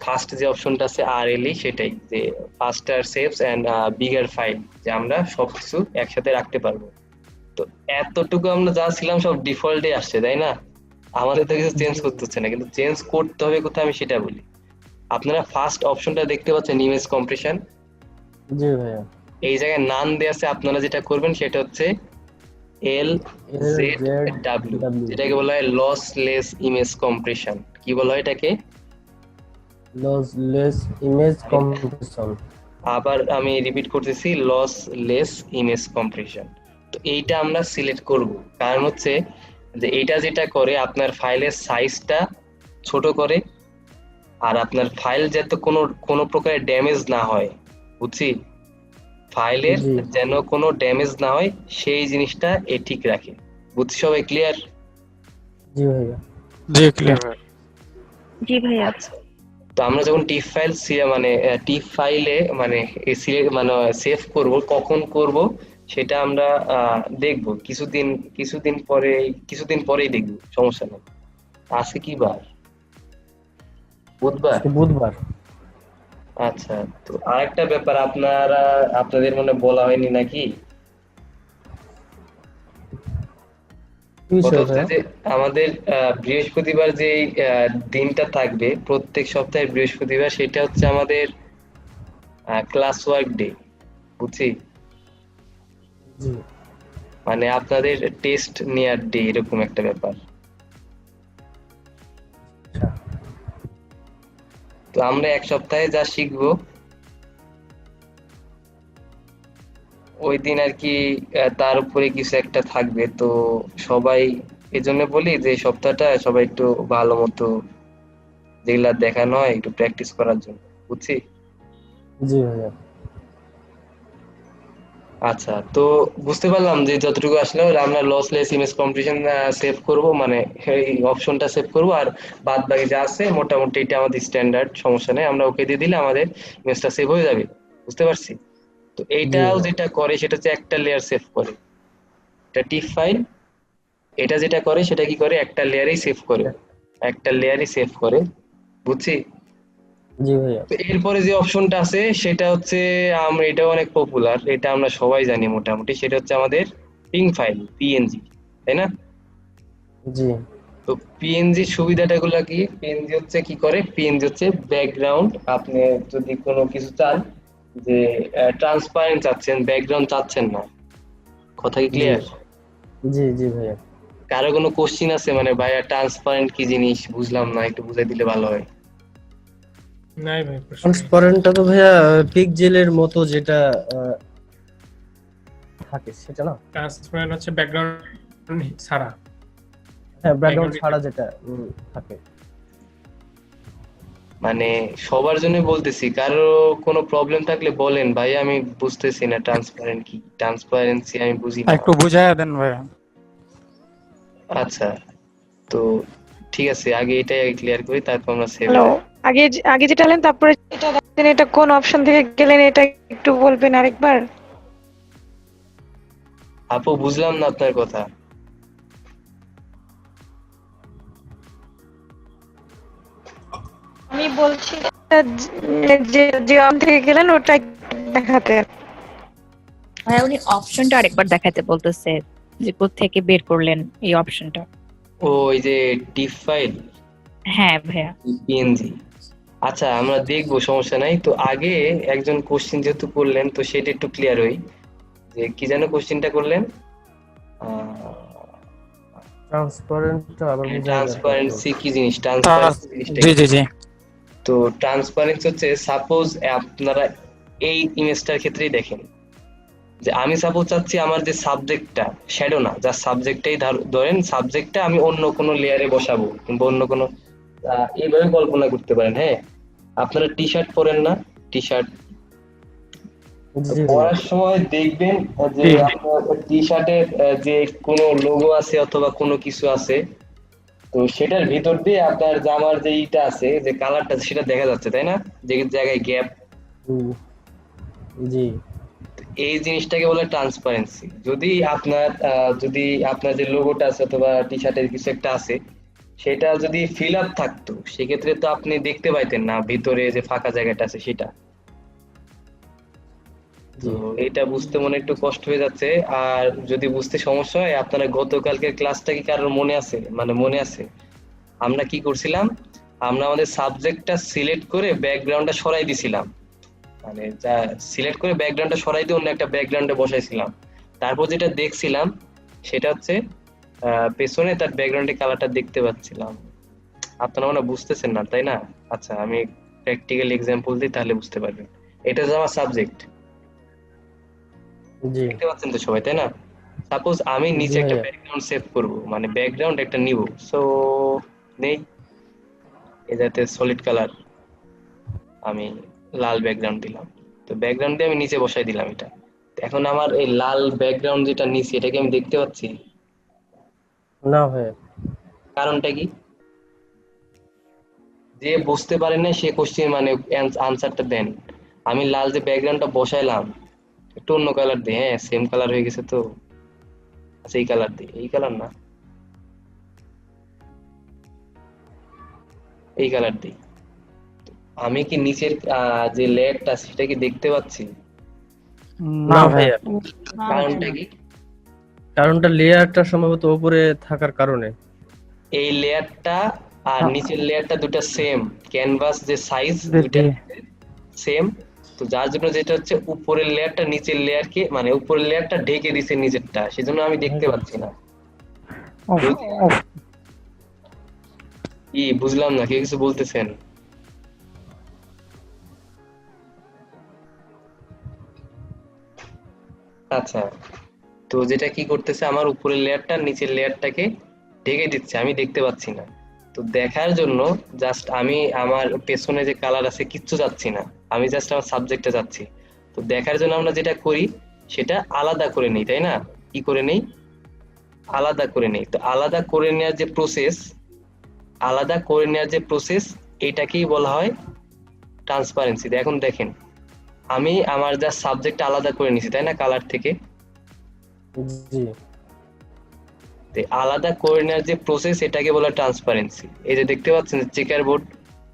ফার্স্ট যে অপশনটা আছে RLE, সেটাই, যে faster saves and bigger file, যে আমরা সবকিছু একসাথে রাখতে পারবো। তো এতটুকু আমরা যা ছিলাম সব ডিফল্টে আসছে, তাই না? আমাদের তো কিছু চেঞ্জ করতে হচ্ছে না, কিন্তু চেঞ্জ করতে হবে কোথায় আমি সেটা বলি। আপনারা ফার্স্ট অপশনটা দেখতে পাচ্ছেন ইমেজ কম্প্রেশন, জি ভাইয়া। এই জায়গায় নাম দেয়া আছে। আপনারা যেটা করবেন সেটা হচ্ছে LZW, যেটাকে বলা হয় লসলেস ইমেজ কম্প্রেশন। কি বলা হয় এটাকে? Lossless image compression. আবার আমি রিপিট করতেছি, লসলেস ইমেজ কম্প্রেশন। তো এইটা আমরা সিলেক্ট করব, কারণ হচ্ছে যে এটা যেটা করে আপনার ফাইলের সাইজটা ছোট করে, আর আপনার ফাইল যাতে কোনো প্রকারের ড্যামেজ না হয়, বুঝছি? ফাইলের জি। যেন কোনো ড্যামেজ না হয় সেই জিনিসটা এ ঠিক রাখে। বুঝছি সবাই? ক্লিয়ার? জি ভাইয়া। জি ক্লিয়ার। জি ভাইয়া। তো আমরা যখন টিপ ফাইল মানে টিপ ফাইলে মানে মানে সেভ করব, কখন করব সেটা আমরা দেখব কিছুদিন পরেই দেখব, সমস্যা নেই। আজকে কি বার? বুধবার। বুধবার। আচ্ছা, তো আরেকটা ব্যাপার আপনাদের মনে বলা হয়নি নাকি, কথা হচ্ছে যে আমাদের বৃহস্পতিবার যে দিনটা থাকবে প্রত্যেক সপ্তাহে বৃহস্পতিবার, সেটা হচ্ছে আমাদের ক্লাস ওয়ার্ক ডে। বুঝছি? জি। মানে আপনাদের টেস্ট নেয়ার ডে, এরকম একটা ব্যাপার। তো আমরা এক সপ্তাহে যা শিখবো ওই দিন আর কি তার উপরে কিছু একটা থাকবে। তো সবাই এজন্য বলি যে এই সপ্তাহটা সবাই একটু ভালো মতো যেগুলা দেখানো হয় একটু প্র্যাকটিস করার জন্য, বুঝছি? জি ভাইয়া। আচ্ছা, তো বুঝতে পারলাম যে যতটুকু আসলে আমরা লসলেস ইমেজ কম্প্রেশন সেভ করব, মানে এই অপশনটা সেভ করব, আর বাদ বাকি যা আছে মোটামুটি এটা আমাদের স্ট্যান্ডার্ড, সমস্যা নেই, আমরা ওকে দিয়ে দিলে আমাদের ইমেজটা সেভ হয়ে যাবে। বুঝতে পারছি? তো এইটাও যেটা করে সেটা হচ্ছে একটা লেয়ার সেভ করে, এটা টিপ ফাইল। এটা যেটা করে সেটা কি করে, একটা লেয়ারেই সেভ করে, একটা লেয়ারই সেভ করে, বুঝছি? জি ভাইয়া। তো এরপরে যে অপশনটা আছে সেটা হচ্ছে আমরা, এটা অনেক পপুলার, এটা আমরা সবাই জানি মোটামুটি, সেটা হচ্ছে আমাদের পিং ফাইল, পিএনজি, তাই না? জি তো পিএনজি সুবিধাটা গুলা কি? পিএনজি হচ্ছে কি করে, পিএনজি হচ্ছে ব্যাকগ্রাউন্ড, আপনি যদি কোনো কিছু চান যে ট্রান্সপারেন্ট চাচ্ছেন, ব্যাকগ্রাউন্ড চাচ্ছেন না, কথা কি ক্লিয়ার? জি জি ভাইয়া। কারো কোনো কোশ্চিন আছে মানে ভাইয়া ট্রান্সপারেন্ট কি জিনিস বুঝলাম না, একটু বুঝাই দিলে ভালো হয়। নাই ভাই, প্রশ্ন নেই। ট্রান্সপারেন্টটা তো ভাইয়া পিক্সেলের মতো যেটা থাকে সেটা না? ট্রান্সপারেন্ট হচ্ছে ব্যাকগ্রাউন্ড ছাড়া। হ্যাঁ, ব্যাকগ্রাউন্ড ছাড়া যেটা থাকে। মানে সবার জন্য বলতেছি, কারো কোনো প্রবলেম থাকলে বলেন ভাই, আমি বুঝতেছি না ট্রান্সপারেন্ট কি, ট্রান্সপারেন্সি আমি বুঝি না। একটু বুঝাইয়া দেন ভাইয়া। আচ্ছা, তো ঠিক আছে, আগে এটা ক্লিয়ার করি, তারপর আমরা সেভ। হ্যালো, আগে যেটা বললেন তারপরে এটা দেখেন, এটা কোন অপশন থেকে গেলেন এটা একটু বলবেন আরেকবার? আপু বুঝলাম না আপনার কথা। আমি বলছি যে যে অপশন থেকে গেলেন ওটা একটু দেখাতেন। ভাইয়া উনি অপশনটা আরেকবার দেখাতে বলতেছে, যে কোথা থেকে বের করলেন এই অপশনটা। ও, ওই যে টিপ ফাইল, হ্যাঁ ভাইয়া। পিএনজি। আচ্ছা, আমরা দেখবো, সমস্যা নাই। তো আগে একজন কোশ্চেন যেহেতু করলেন, তো সেটা একটু ক্লিয়ার হই, যে কি যেন কোশ্চেনটা করলেন? ট্রান্সপারেন্টটা আবার বুঝাই ট্রান্সপারেন্সি কি জিনিস, ট্রান্সপারেন্সি জিনিসটা জি কি? জি জি। তো ট্রান্সপারেন্সি হচ্ছে, সাপোজ আপনারা এই ইমেজটার ক্ষেত্রেই দেখেন, যে আমি সাপোজ চাচ্ছি আমার যে সাবজেক্টটা, শ্যাডো না, যা সাবজেক্টটাই ধরেন, সাবজেক্টটা আমি অন্য কোনো লেয়ারে বসাবো, কিংবা অন্য কোনো এইভাবে কল্পনা করতে পারেন। হ্যাঁ, আপনারা টি শার্ট পরেন না, টি শার্ট পরার সময় দেখবেন যে আপনার টি শার্টের যে কোনো লোগো আছে অথবা কোনো কিছু আছে, তো সেটার ভিতর দিয়ে আপনার জামার যে ইটা আছে, যে কালারটা সেটা দেখা যাচ্ছে, তাই না? যে জায়গায় গ্যাপ, জি। এই জিনিসটাকে বলে ট্রান্সপারেন্সি। যদি আপনার যে লোগোটা আছে অথবা টি শার্টের কিছু একটা আছে, সেটা যদি ফিল আপ থাকতো, সেক্ষেত্রে তো আপনি দেখতে পাইতেন না ভিতরে যে ফাঁকা জায়গাটা আছে সেটা। তো এটা বুঝতে মনে একটু কষ্ট হয়ে যাচ্ছে। আর যদি বুঝতে সমস্যা হয়, আপনারা গতকালকের ক্লাসটা কি কারোর মনে আছে? মানে মনে আছে আমরা কি করছিলাম? আমরা আমাদের সাবজেক্টটা সিলেক্ট করে ব্যাকগ্রাউন্ডটা সরাই দিছিলাম, মানে যা সিলেক্ট করে ব্যাকগ্রাউন্ডটা সরাই দিয়ে অন্য একটা ব্যাকগ্রাউন্ডে বসাইছিলাম। তারপর যেটা দেখছিলাম সেটা হচ্ছে পেছনে তার ব্যাকগ্রাউন্ডের কালারটা দেখতে পাচ্ছিলাম। আপনারা মনে হয় বুঝতেছেন না, তাই না? আচ্ছা, আমি প্র্যাকটিক্যাল এক্সাম্পল দিই, তাহলে বুঝতে পারবেন। এটা হচ্ছে আমার সাবজেক্ট, দেখতে পাচ্ছেন তো সবাই, তাই না? সাপোজ আমি নিচে একটা ব্যাকগ্রাউন্ড সেভ করব, মানে ব্যাকগ্রাউন্ড একটা নিব, সো নেই এটাতে সলিড কালার, আমি লাল ব্যাকগ্রাউন্ড দিলাম। তো ব্যাকগ্রাউন্ড দিয়ে আমি নিচে বসাই দিলাম এটা। এখন আমার এই লাল ব্যাকগ্রাউন্ড যেটা নিচে, এটা কি আমি দেখতে পাচ্ছি? না ভাই। কারণটা কি? যে বুঝতে পারেন না সে কোশ্চেন মানে আনসারটা দেন। আমি লাল যে ব্যাকগ্রাউন্ডটা বসাইলাম, একটু অন্য কালার দিই, হ্যাঁ সেম কালার হয়ে গেছে তো, আচ্ছা এই কালার দিই, এই কালার না, এই কালার দিই। আমি কি নিচের যে লেয়ারটা সেটা কি দেখতে পাচ্ছি? না ভাইয়া। কারণটা কি? কারণটা লেয়ারটা সম্ভবত উপরে থাকার কারণে। এই লেয়ারটা আর নিচের লেয়ারটা দুটো সেম, ক্যানভাস যে সাইজ দুটো সেম, তো যার জন্য যেটা হচ্ছে উপরের লেয়ারটা নিচের লেয়ারকে, মানে উপরের লেয়ারটা ঢেকে দিছে নিচেরটা, সেজন্য আমি দেখতে পাচ্ছি না। কি বুঝলাম না, কেউ কিছু বলতেছেন? আচ্ছা, তো যেটা কি করতেছে, আমার উপরের লেয়ারটা নিচের লেয়ারটাকে ঢেকে দিচ্ছে, আমি দেখতে পাচ্ছি না। তো দেখার জন্য জাস্ট আমি আমার পেছনে যে কালার আছে কিচ্ছু যাচ্ছি না, আমি জাস্ট আমার সাবজেক্টে যাচ্ছি। তো দেখার জন্য আমরা যেটা করি সেটা আলাদা করে নিই, তাই না? কি করে নেই? আলাদা করে নেই। তো আলাদা করে নেওয়ার যে প্রসেস, আলাদা করে নেওয়ার যে প্রসেস, এটাকেই বলা হয় ট্রান্সপারেন্সি। এখন দেখেন, আমি আমার যা সাবজেক্ট আলাদা করে নিছি, তাই না, কালার থেকে। জি তো আলাদা করে নেওয়ার যে প্রসেস, এটাকে বলা ট্রান্সপারেন্সি। এই যে দেখতে পাচ্ছেন চেকার বোর্ড,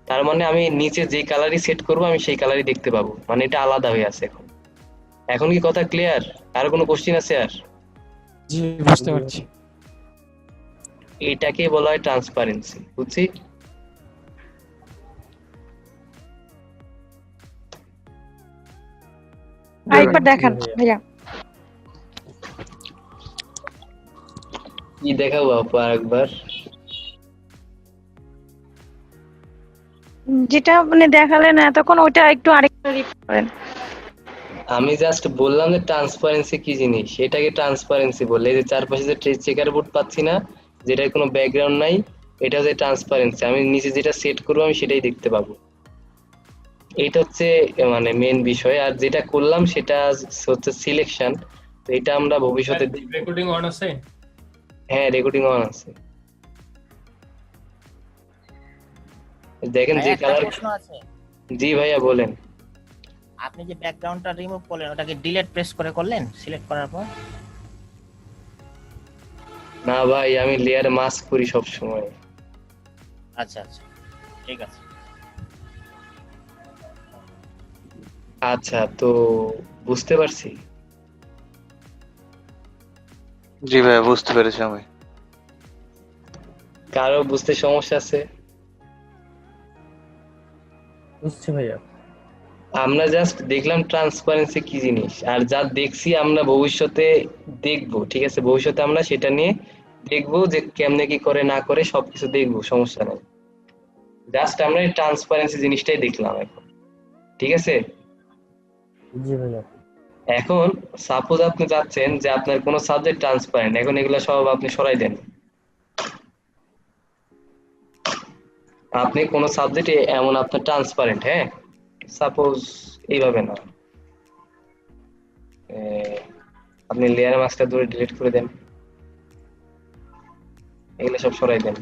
তার মানে আমি নিচে যে কালারই সেট করব আমি সেই কালারই দেখতে পাবো, মানে এটা আলাদা হয়ে আছে এখন। এখন কি কথা ক্লিয়ার? আর কোনো কোশ্চিন আছে আর? জি, বুঝতে পারছি। এটাকে বলা হয় ট্রান্সপারেন্সি, বুঝছি? আরেকবার দেখান ভাইয়া। কি দেখাবো আপু আরেকবার? যেটা মানে দেখালেন এতক্ষণ, ওইটা একটু আরেকটু রিপিট করেন। আমি জাস্ট বললাম যে ট্রান্সপারেন্সি কি জিনিস, এটাকে ট্রান্সপারেন্সি বলে। এই যে চারপাশে যে চেকার বোর্ড পাচ্ছি না, যেটার কোনো ব্যাকগ্রাউন্ড নাই, এটা হচ্ছে ট্রান্সপারেন্সি। আমি নিচে যেটা সেট করবো আমি সেটাই দেখতে পাবো। এটা হচ্ছে মানে মেন বিষয়। আর যেটা করলাম সেটা হচ্ছে সিলেকশন। তো এটা আমরা ভবিষ্যতে রেকর্ডিং অন আছে? হ্যাঁ, রেকর্ডিং অন আছে। দেখেন যে কালার। প্রশ্ন আছে। জি ভাইয়া বলেন। আপনি যে ব্যাকগ্রাউন্ডটা রিমুভ করলেন, ওটাকে ডিলিট প্রেস করে করলেন সিলেক্ট করার পর? না ভাই, আমি লেয়ার মাস্ক করি সব সময়। আচ্ছা আচ্ছা, ঠিক আছে। আচ্ছা, তো বুঝতে পারছি। জি ভাইয়া, বুঝতে পেরেছি আমি। কারো বুঝতে সমস্যা আছে? বুঝছি ভাইয়া। আমরা জাস্ট দেখলাম ট্রান্সপারেন্সি কি জিনিস, আর যা দেখছি আমরা ভবিষ্যতে দেখবো, ঠিক আছে? ভবিষ্যতে আমরা সেটা নিয়ে দেখবো যে কেমনে কি করে না করে সবকিছু দেখবো, সমস্যা নাই। জাস্ট আমরা এই ট্রান্সপারেন্সি জিনিসটাই দেখলাম এখন, ঠিক আছে? জি ভাইয়া। এখন সাপোজ আপনি চাচ্ছেন যে আপনার কোনো সাবজেক্ট ট্রান্সপারেন্ট, এখন এগুলো সব আপনি সরাই দেন। আপনি কোনো সাবজেক্টে এমন আপনার ট্রান্সপারেন্ট, হ্যাঁ, সাপোজ এইভাবে না, আপনি লেয়ার মাস্কটা ধরে ডিলিট করে দেন, এগুলো সব সরাই দেন।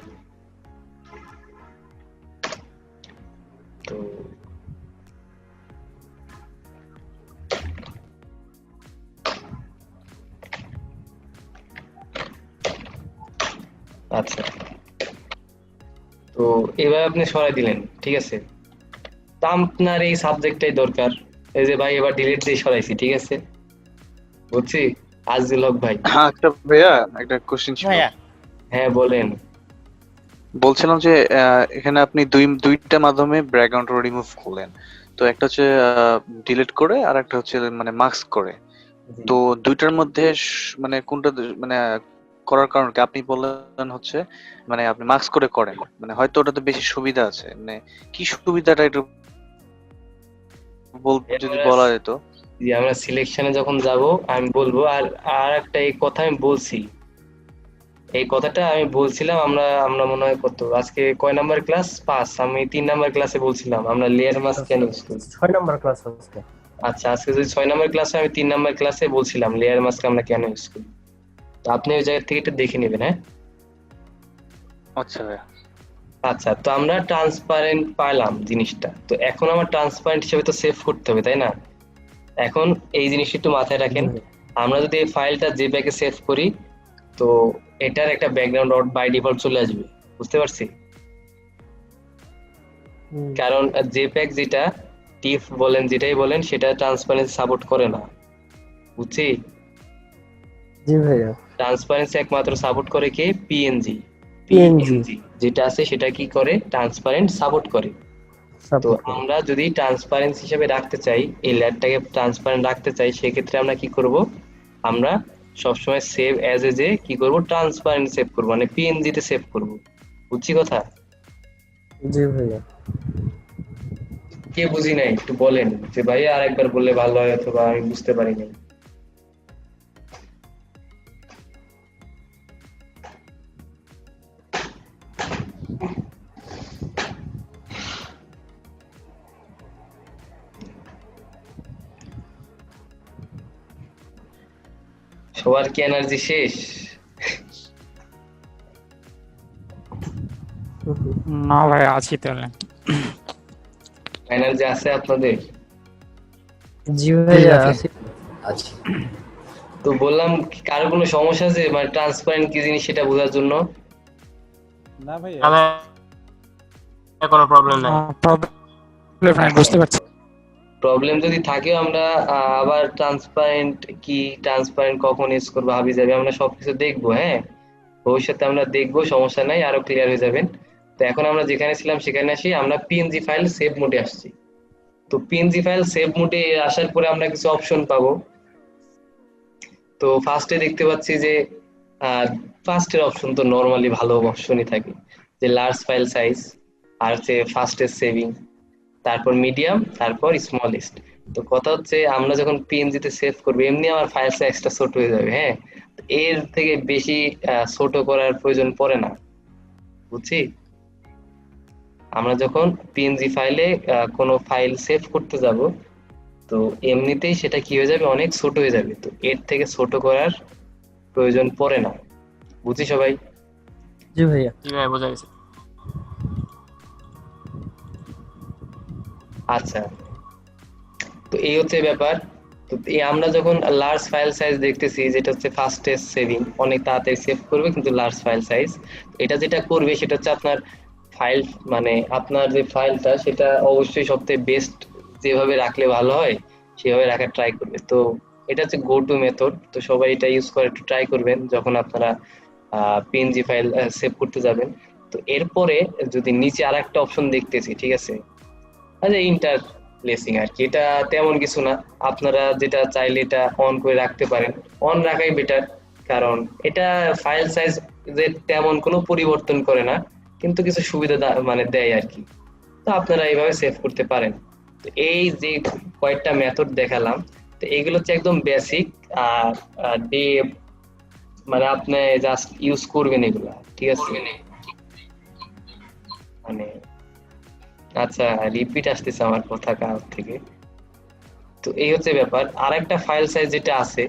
তো আচ্ছা, তো এবার আপনি সরাই দিলেন, ঠিক আছে? তা আপনার এই সাবজেক্টটাই দরকার। এই যে ভাই এবার ডিলিট দিয়ে সরাইছি, ঠিক আছে? বুঝছি। আজিজুল হক ভাই। আচ্ছা ভাইয়া, একটা কোশ্চেন ছিল। ভাইয়া হ্যাঁ বলেন। বলছিলাম যে এখানে আপনি দুইটা মাধ্যমে ব্যাকগ্রাউন্ড রিমুভ করলেন। তো একটা হচ্ছে ডিলিট করে, আর একটা হচ্ছে মানে মাস্ক করে। তো দুইটার মধ্যে মানে কোনটা মানে করার কারণ কি? আপনি বললেন হচ্ছে মানে আপনি মাস্ক করে করেন, মানে হয়তো ওটাতে বেশি সুবিধা আছে, মানে কি সুবিধাটা একটু যদি বলা যেত। যে আমরা সিলেকশনে যখন যাব আমি বলবো। আর আর একটা এই কথা আমি বলছি, এই কথাটা আমি বলছিলাম, আমরা আমরা মনে হয় কত আজকে কয় নাম্বার ক্লাস? 5। আমি 3 নাম্বার ক্লাসে বলছিলাম আমরা লেয়ার মাস্ক কেন ইউজ করি। 6 নাম্বার ক্লাস আজকে। আচ্ছা, আজকে যদি 6 নাম্বার ক্লাসে, আমি 3 নাম্বার ক্লাসে বলছিলাম লেয়ার মাস্ক আমরা কেন ইউজ করি। তো আপনি ওই জায়গা থেকে এটা দেখে নেবেন, হ্যাঁ? আচ্ছা ভাইয়া। আচ্ছা, তো আমরা ট্রান্সপারেন্ট পাইলাম জিনিসটা। তো এখন আমার ট্রান্সপারেন্ট হিসেবে তো সেভ করতে হবে, তাই না? এখন এই জিনিসটা একটু মাথায় রাখেন। আমরা যদি এই ফাইলটা জেপ্যাগে সেভ করি, তো এটার একটা ব্যাকগ্রাউন্ড বাই ডিফল্ট চলে আসবে, বুঝতে পারছি? কারণ জেপ্যাগ যেটা টিফ বলেন যেটাই বলেন, সেটা ট্রান্সপারেন্সি সাপোর্ট করে না, বুঝছি? জি ভাইয়া। ট্রান্সপারেন্সি একমাত্র সাপোর্ট করে কে? পিএনজি। পিএনজি যেটা আছে সেটা কি করে? ট্রান্সপারেন্ট সাপোর্ট করে। তো আমরা যদি ট্রান্সপারেন্সি হিসেবে রাখতে চাই, এই লেয়ারটাকে ট্রান্সপারেন্ট রাখতে চাই, সেক্ষেত্রে আমরা কি করব? আমরা সবসময় সেভ অ্যাজ এ যে কি করব? ট্রান্সপারেন্ট সেভ করব, মানে পিএনজি তে সেভ করব, বুঝছি কথা? জি ভাইয়া। কে বুঝি নাই একটু বলেন যে ভাই আরেকবার বললে ভালো হয়, অথবা আমি বুঝতে পারি নাই। সবার কি এনার্জি শেষ? না ভাই, আছি তাহলে। এনার্জি আছে আপনাদের? জি ভাইয়া আছে। আছি। আচ্ছা তো বললাম কারো কোনো সমস্যা আছে মানে ট্রান্সপারেন্ট কি জিনিস সেটা বোঝার জন্য? না ভাই, কোনো প্রবলেম নাই। প্রবলেম নাই, বুঝতে পারছি। প্রবলেম যদি থাকে আমরা আবার ট্রান্সপারেন্ট কি, ট্রান্সপারেন্ট কখন ইউজ করবো হাবি যাবে, আমরা সবকিছু দেখবো। হ্যাঁ, ভবিষ্যতে আমরা দেখবো, সমস্যা নাই, আরো ক্লিয়ার হয়ে যাবেন। তো এখন আমরা যেখানে ছিলাম সেখানে আসি, আমরা পিএনজি ফাইল সেভ মোডে আসছি। তো পিএনজি ফাইল সেভ মোডে আসার পরে আমরা কিছু অপশন পাবো। তো ফার্স্টে দেখতে পাচ্ছি যে ফার্স্টের অপশন তো নরমালি ভালো অপশনই থাকে, যে লার্জ ফাইল সাইজ, আর হচ্ছে ফাস্টেস্ট সেভিং, তারপর মিডিয়াম, তারপর স্মলেস্ট। তো কথা হচ্ছে আমরা যখন পিএনজি তে সেভ করবো এমনি আমার ফাইল সাইজটা ছোট হয়ে যাবে। হ্যাঁ, এর থেকে বেশি ছোট করার প্রয়োজন পড়ে না, বুঝছি। আমরা যখন পিএনজি ফাইলে কোনো ফাইল সেভ করতে যাব, তো এমনিতেই সেটা কি হয়ে যাবে, অনেক ছোট হয়ে যাবে। তো এর থেকে ছোট করার প্রয়োজন পড়ে না, বুঝছি সবাই? জি ভাইয়া। জি ভাই, বোঝা গেছে। আচ্ছা, তো এই হচ্ছে ব্যাপার। তো এই আমরা যখন লার্জ ফাইল সাইজ দেখতেছি, যেটা হচ্ছে ফাস্টেস্ট সেভিং, অনেক তাড়াতাড়ি সেভ করবে কিন্তু লার্জ ফাইল সাইজ, এটা যেটা করবে সেটা হচ্ছে আপনার ফাইল, মানে আপনার যে ফাইলটা সেটা অবশ্যই সবথেকে বেস্ট যেভাবে রাখলে ভালো হয় সেভাবে রাখার ট্রাই করবে। তো এটা হচ্ছে গো টু মেথড। তো সবাই এটা ইউজ করে একটু ট্রাই করবেন যখন আপনারা পিএনজি ফাইল সেভ করতে যাবেন। তো এরপরে যদি নিচে আরেকটা অপশন দেখতেছি, ঠিক আছে, আচ্ছা, ইন্টারলেসিং আর কি, এটা তেমন কিছু না, আপনারা যেটা চাইলে এটা অন করে রাখতে পারেন, অন রাখাই বেটার, কারণ এটা ফাইল সাইজ যে তেমন কোনো পরিবর্তন করে না, কিন্তু কিছু সুবিধা মানে দেয় আর কি। তো আপনারা এইভাবে সেভ করতে পারেন। তো এই যে কয়েকটা মেথড দেখালাম, তো এইগুলো হচ্ছে একদম বেসিক, আর ডে মানে আপনি জাস্ট ইউজ করবেন এগুলা, ঠিক আছে। মানে আচ্ছা, রিপিট আসতেছে আমার কথা কার থেকে। তো এই হচ্ছে ব্যাপার। আর একটা ফাইল সাইজ যেটা আছে,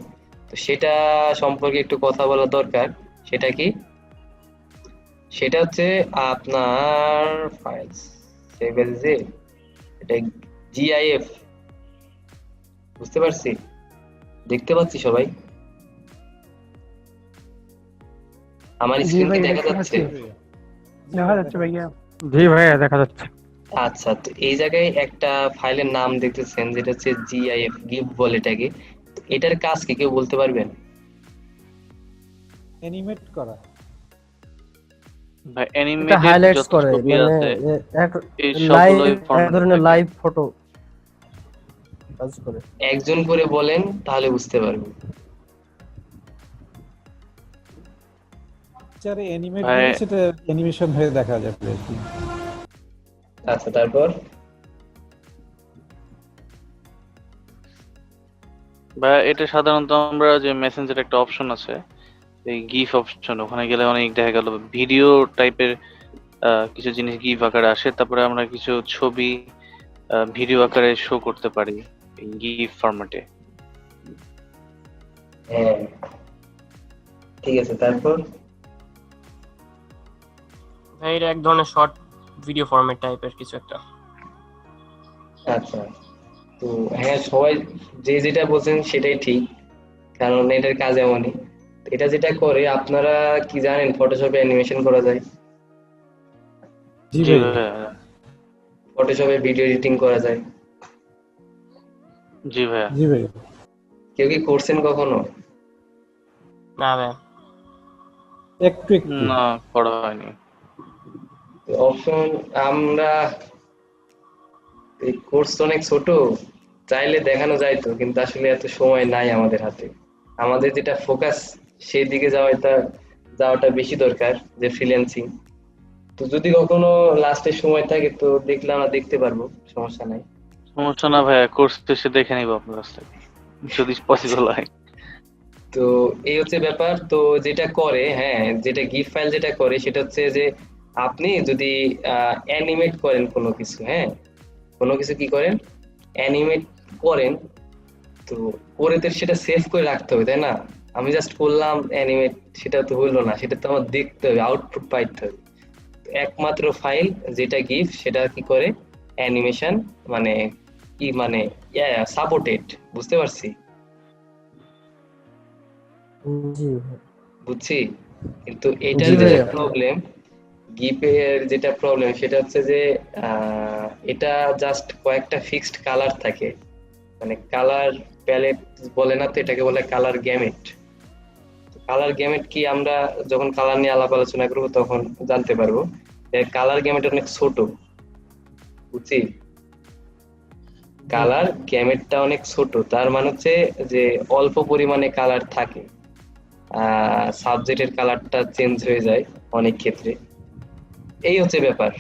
তো সেটা সম্পর্কে একটু কথা বলা দরকার। সেটা কি? সেটা হচ্ছে আপনার ফাইল সেভেল, যে এটা জিআইএফ, বুঝতে পারছি, দেখতে পাচ্ছি সবাই? আমার জি স্ক্রিন কি ভাই, দেখা দেখতে যাচ্ছে? পাচ্ছি। দেখা যাচ্ছে ভাইয়া। জি ভাইয়া, দেখা যাচ্ছে। আচ্ছা, তো এই জায়গায় একটা ফাইলের নাম দেখতেছেন যেটা হচ্ছে জিআইএফ, গিভ বলে এটাকে। তো এটার কাজ কি কেউ বলতে পারবেন? অ্যানিমেট করা। ভাই এটা অ্যানিমেটেড হাইলাইটস যত করে, ছবি মানে আছে এক এই লাইভ, সবগুলোই এক ফরম্যাট ধরনের থাকে। লাইভ ফটো কাজ করে। একজন করে বলেন তাহলে বুঝতে পারবেন। পিকচারে অ্যানিমেট ভাই দিয়ে সেটা অ্যানিমেশন হয়ে দেখা যাবে আর কি। আচ্ছা, তারপর ভাই এটা সাধারণত আমরা যে মেসেঞ্জার একটা অপশন আছে, এই গিফ অপশন, ওখানে গেলে অনেক দেখা গেল ভিডিও টাইপের কিছু জিনিস গিফ আকারে আসে, তারপরে আমরা কিছু ছবি ভিডিও আকারে শো করতে পারি এই গিফ ফরম্যাটে। হ্যাঁ, ঠিক আছে, তারপর ভাই এটা এক ধরনের শর্ট ভিডিও ফরম্যাট টাইপের কিছু একটা। আচ্ছা, তো হ্যাঁ, সবাই যে যেটা বলছেন সেটাই ঠিক, কারণ এটার কাজ এমনই। এটা যেটা করে, আপনারা কি জানেন ফটোশপে অ্যানিমেশন করা যায়? জি জি ভাই। ভাইয়া। ফটোশপে ভিডিও এডিটিং করা যায়। জি ভাইয়া। জি ভাই। কেউ কি করছেন কখনো? না ভাই, একটু একটু। না, করা হয়নি। অপশন আমরা এই কোর্স অনেক ছোট, চাইলে দেখানো যাইতো, কিন্তু আসলে এত সময় নাই আমাদের হাতে। আমাদের যেটা ফোকাস সেই দিকে যাওয়াটা বেশি দরকার, যে ফ্রিল্যান্সিং। তো যদি কখনো লাস্টের সময় থাকে তো দেখলে আমরা দেখতে পারবো, সমস্যা নাই। সমস্যা না ভাইয়া, কোর্স শেষে দেখে নিব আপনার কাছ থেকে যদি পসিবল হয়। তো এই হচ্ছে ব্যাপার। তো যেটা করে, হ্যাঁ, যেটা গিফ ফাইল যেটা করে সেটা হচ্ছে যে আপনি যদি অ্যানিমেট করেন কোনো কিছু, হ্যাঁ, কোনো কিছু কি করেন, অ্যানিমেট করেন, তো করে তো সেটা সেভ করে রাখতে হবে, তাই না? আমি জাস্ট করলাম অ্যানিমেট, সেটা তো হইলো না, সেটা তো আমার দেখতে হবে, আউটপুট পাইতে হবে। একমাত্র ফাইল যেটা গিফ সেটা কি করে অ্যানিমেশন মানে কি মানে সাপোর্টেড, বুঝতে পারছি, জি বুঝছি। কিন্তু এটার জি যেটা ভাইয়া। প্রবলেম, গিফের যেটা প্রবলেম সেটা হচ্ছে যে এটা জাস্ট কয়েকটা ফিক্সড কালার থাকে, মানে কালার প্যালেট বলে না তো, এটাকে বলে কালার গ্যামেট। কালার গ্যামেট কি আমরা যখন কালার নিয়ে আলাপ আলোচনা করবো তখন জানতে পারবো। কালার গ্যামেট অনেক ছোট, বুঝছি। কালার গ্যামেটটা অনেক ছোট, তার মানে হচ্ছে যে অল্প পরিমাণে কালার থাকে, সাবজেক্টের কালারটা চেঞ্জ হয়ে যায় অনেক ক্ষেত্রে, এই হচ্ছে ব্যাপার।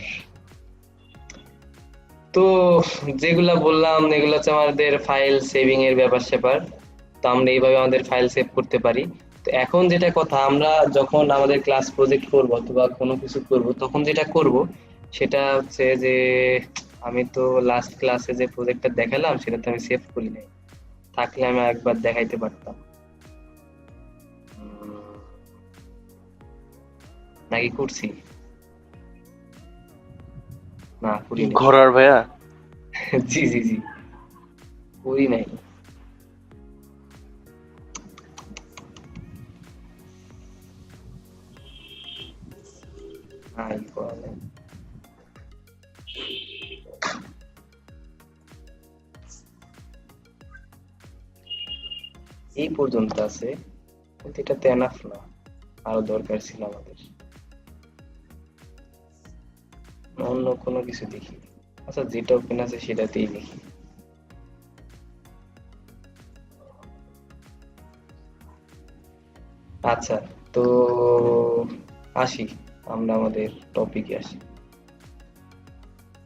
তো যেগুলা বললাম এগুলো হচ্ছে আমাদের ফাইল সেভিং এর ব্যাপার স্যাপার। তো আমরা এইভাবে আমাদের ফাইল সেভ করতে পারি। তো এখন যেটা কথা, আমরা যখন আমাদের ক্লাস প্রজেক্ট করব অথবা কোনো কিছু করব, তখন যেটা করব সেটা হচ্ছে যে আমি তো লাস্ট ক্লাসে যে প্রজেক্টটা দেখালাম সেটা তো আমি সেভ করি নাই, থাকলে আমি একবার দেখাইতে পারতাম। নাকি করছি? না করি নাই। ঘোড়ার ভাইয়া জি জি জি, করি নাই। নাই করা নাই। এই পর্যন্ত আছে, কিন্তু এটা তো এনাফ না, আরো দরকার ছিল আমাদের। অন্য কোনো কিছু দেখি, আচ্ছা যেটা ওপেন আছে সেটাতেই দেখি। আচ্ছা, তো আসি আমরা আমাদের টপিকে আসি।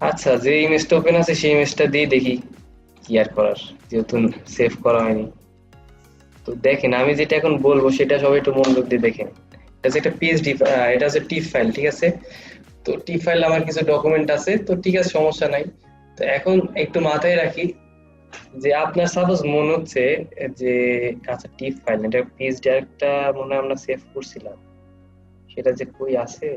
আচ্ছা, যে ইমেজটা ওপেন আছে সেই ইমেজটা দিয়ে দেখি কি আর করার, যেহেতু সেভ করা হয়নি। তো দেখেন, আমি যেটা এখন বলবো সেটা সবাই একটু মনোযোগ দিয়ে দেখেন। এটা হচ্ছে একটা পিএইচডি, এটা হচ্ছে টিপ ফাইল, ঠিক আছে। তো টিপ ফাইল আমার কিছু ডকুমেন্ট আছে, তো ঠিক আছে, সমস্যা নাই। তো এখন একটু মাথায় রাখি যে আপনার সাপোজ মনে হচ্ছে যে আচ্ছা টিপ ফাইল, এটা পিএইচডি একটা মনে হয় আমরা সেভ করছিলাম, সেটা যে কই আছে।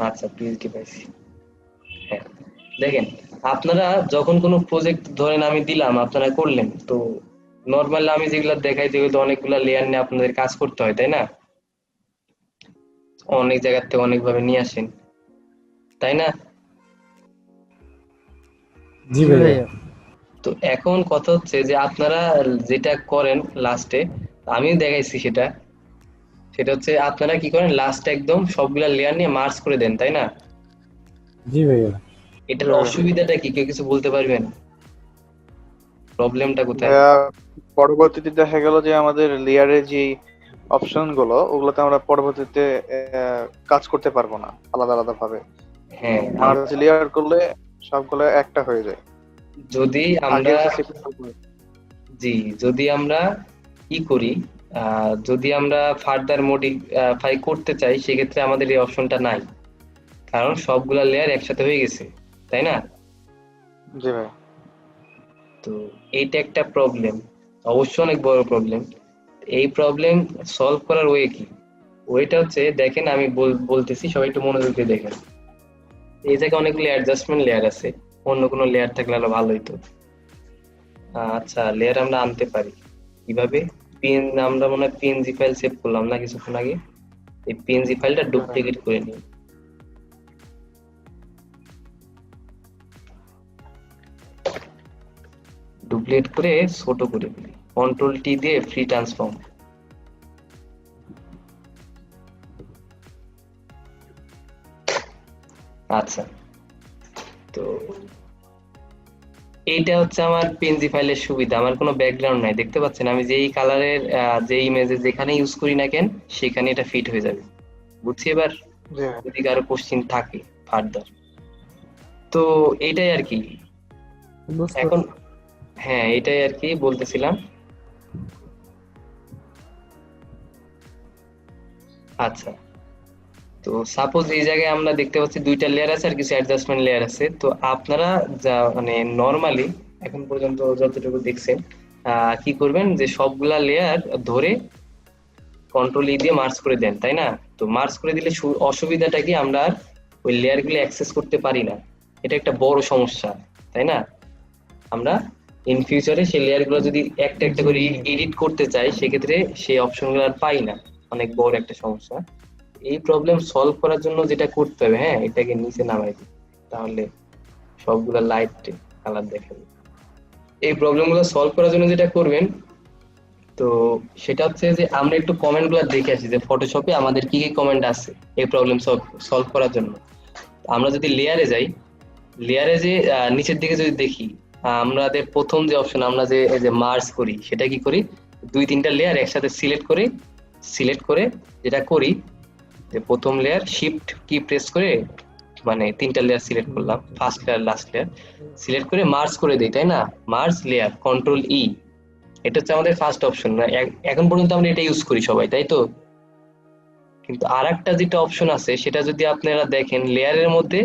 আচ্ছা পিএইচডি পাইছি, হ্যাঁ। দেখেন, আপনারা যখন কোনো প্রজেক্ট ধরেন আমি দিলাম, আপনারা করলেন, তো নর্মালি আমি যেগুলো দেখাই যেগুলো অনেকগুলো লেয়ার নিয়ে আপনাদের কাজ করতে হয়, তাই না? অনেক জায়গার থেকে অনেকভাবে নিয়ে আসেন, তাই না? জি ভাইয়া। তো এখন কথা হচ্ছে যে আপনারা যেটা করেন লাস্টে, আমিও দেখাইছি সেটা, সেটা হচ্ছে আপনারা কি করেন লাস্টে একদম সবগুলা লেয়ার নিয়ে মার্জ করে দেন, তাই না? জি ভাইয়া। এটার অসুবিধাটা কি, কেউ কিছু বলতে পারবেন? প্রবলেমটা কোথায়? ভাইয়া, পরবর্তীতে দেখা গেল যে আমাদের লেয়ারের যে অপশন গুলো ওগুলোতে আমরা পরবর্তীতে কাজ করতে পারবো না আলাদা আলাদা ভাবে। হ্যাঁ, মার্জ লেয়ার করলে সবগুলো একটা হয়ে যায়। যদি আমরা জি যদি আমরা কি করি, যদি আমরা ফার্দার মডিফাই করতে চাই সেক্ষেত্রে আমাদের এই অপশনটা নাই, কারণ সবগুলা লেয়ার একসাথে হয়ে গেছে, তাই না? জি ভাই। তো এইটা একটা প্রবলেম, অবশ্য অনেক বড় প্রবলেম। এই প্রবলেম সলভ করার ওয়ে কি? ওয়েটা হচ্ছে, দেখেন আমি বলতেছি, সবাই একটু মনোযোগ দিয়ে দেখেন। এই জায়গায় অনেকগুলো অ্যাডজাস্টমেন্ট লেয়ার আছে, অন্য কোনো লেয়ার থাকলে আরো ভালো হইতো। আচ্ছা, লেয়ার আমরা আনতে পারি কিভাবে? আমরা মনে হয় পিএনজি ফাইল সেভ করলাম না কিছুক্ষণ আগে, এই পিএনজি ফাইলটা ডুপ্লিকেট করে নিই। ডুপ্লিকেট করে ছোট করে ফেলি, কন্ট্রোল টি দিয়ে ফ্রি ট্রান্সফর্ম। আচ্ছা, তো এইটা হচ্ছে আমার পিএনজি ফাইলের সুবিধা, আমার কোনো ব্যাকগ্রাউন্ড নাই, দেখতে পাচ্ছেন আমি যেই কালারের যে ইমেজে যেখানে ইউজ করি না কেন সেখানে এটা ফিট হয়ে যাবে, বুঝছি এবার? যদি কারো কোশ্চিন থাকে ফার্দার, তো এইটাই আর কি এখন। হ্যাঁ, এটাই আর কি বলতেছিলাম। আচ্ছা, তো সাপোজ এই জায়গায় আমরা দেখতে পাচ্ছি দুইটা লেয়ার আছে আর কিছু অ্যাডজাস্টমেন্ট লেয়ার আছে। তো আপনারা যা মানে নরমালি এখন পর্যন্ত যতটুকু দেখছেন, কি করবেন যে সবগুলা লেয়ার ধরে কন্ট্রোল ই দিয়ে মার্জ করে দেন, তাই না? তো মার্জ করে দিলে অসুবিধাটা কি, আমরা আর ওই লেয়ার গুলো অ্যাক্সেস করতে পারি না। এটা একটা বড় সমস্যা, তাই না? আমরা ইন ফিউচারে সেই লেয়ার গুলো যদি একটা একটা করে এডিট করতে চাই, সেক্ষেত্রে সেই অপশন গুলো আর পাই না। অনেক বড় একটা সমস্যা। এই প্রবলেম সলভ করার জন্য যেটা করতে হবে, হ্যাঁ, এটাকে নিচে নামাই দিই, তাহলে সবগুলা লাইট কালার দেখাবে। এই প্রবলেম গুলো সলভ করার জন্য যেটা করবেন, তো সেটা হচ্ছে যে আমরা একটু কমেন্ট গুলো দেখে আসি যে ফটোশপে আমাদের কি কি কমেন্ট আছে এই প্রবলেম সলভ করার জন্য। আমরা যদি লেয়ারে যাই, লেয়ারে যে নিচের দিকে যদি দেখি, আমাদের প্রথম যে অপশন, আমরা যে এই যে মার্জ করি, সেটা কি করি, 2-3টা লেয়ার একসাথে সিলেক্ট করে যেটা করি যে প্রথম লেয়ার শিফট কি প্রেস করে, মানে 3টা লেয়ার সিলেক্ট করলাম, first layer last layer select করে মার্জ করে দেই, তাই না? মার্জ লেয়ার, কন্ট্রোল ই, এটা হচ্ছে আমাদের ফার্স্ট অপশন না, এখন পর্যন্ত আমরা এটা ইউজ করি সবাই, তাই তো? কিন্তু আরেকটা যেটা অপশন আছে, সেটা যদি আপনারা দেখেন লেয়ারের মধ্যে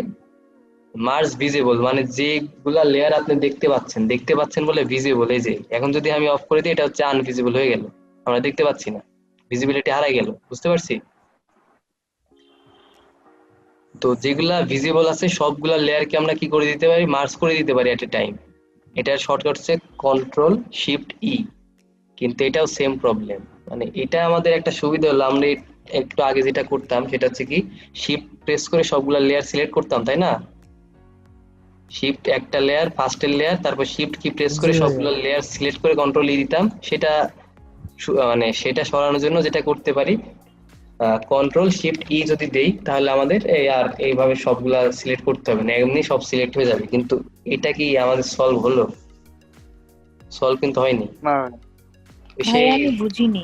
মার্জ ভিজিবল, মানে যেগুলা লেয়ার আপনি দেখতে পাচ্ছেন বলে ভিজিবল, এই যে এখন যদি আমি অফ করে দিই, এটা হচ্ছে আনভিজিবল হয়ে গেল, আমরা দেখতে পাচ্ছি না, ভিজিবিলিটি হারাই গেল, বুঝতে পারছি? তো যেগুলা ভিজিবল আছে সবগুলা লেয়ারকে আমরা কি করে দিতে পারি, মার্জ করে দিতে পারি এট এ টাইম। এটার শর্টকাট হচ্ছে কন্ট্রোল শিফট ই, কিন্তু এটাও সেম প্রবলেম। মানে এটা আমাদের একটা সুবিধা হলো, আমরা একটু আগে যেটা করতাম সেটা হচ্ছে কি, শিফট প্রেস করে সবগুলা লেয়ার সিলেক্ট করতাম, তাই না? শিফট একটা লেয়ার, ফার্স্টের লেয়ার, তারপর শিফট কি প্রেস করে সবগুলো লেয়ার সিলেক্ট করে কন্ট্রোল ই দিতাম। সেটা মানে সেটা সরানোর জন্য যেটা করতে পারি, কন্ট্রোল শিফট ই যদি দেই, তাহলে আমাদের আর এইভাবে সবগুলা সিলেক্ট করতে হবে না, এমনি সব সিলেক্ট হয়ে যাবে। কিন্তু এটা কি আমাদের সলভ হলো? সলভ কিন্তু হয়নি। ভাই আমি বুঝিনি।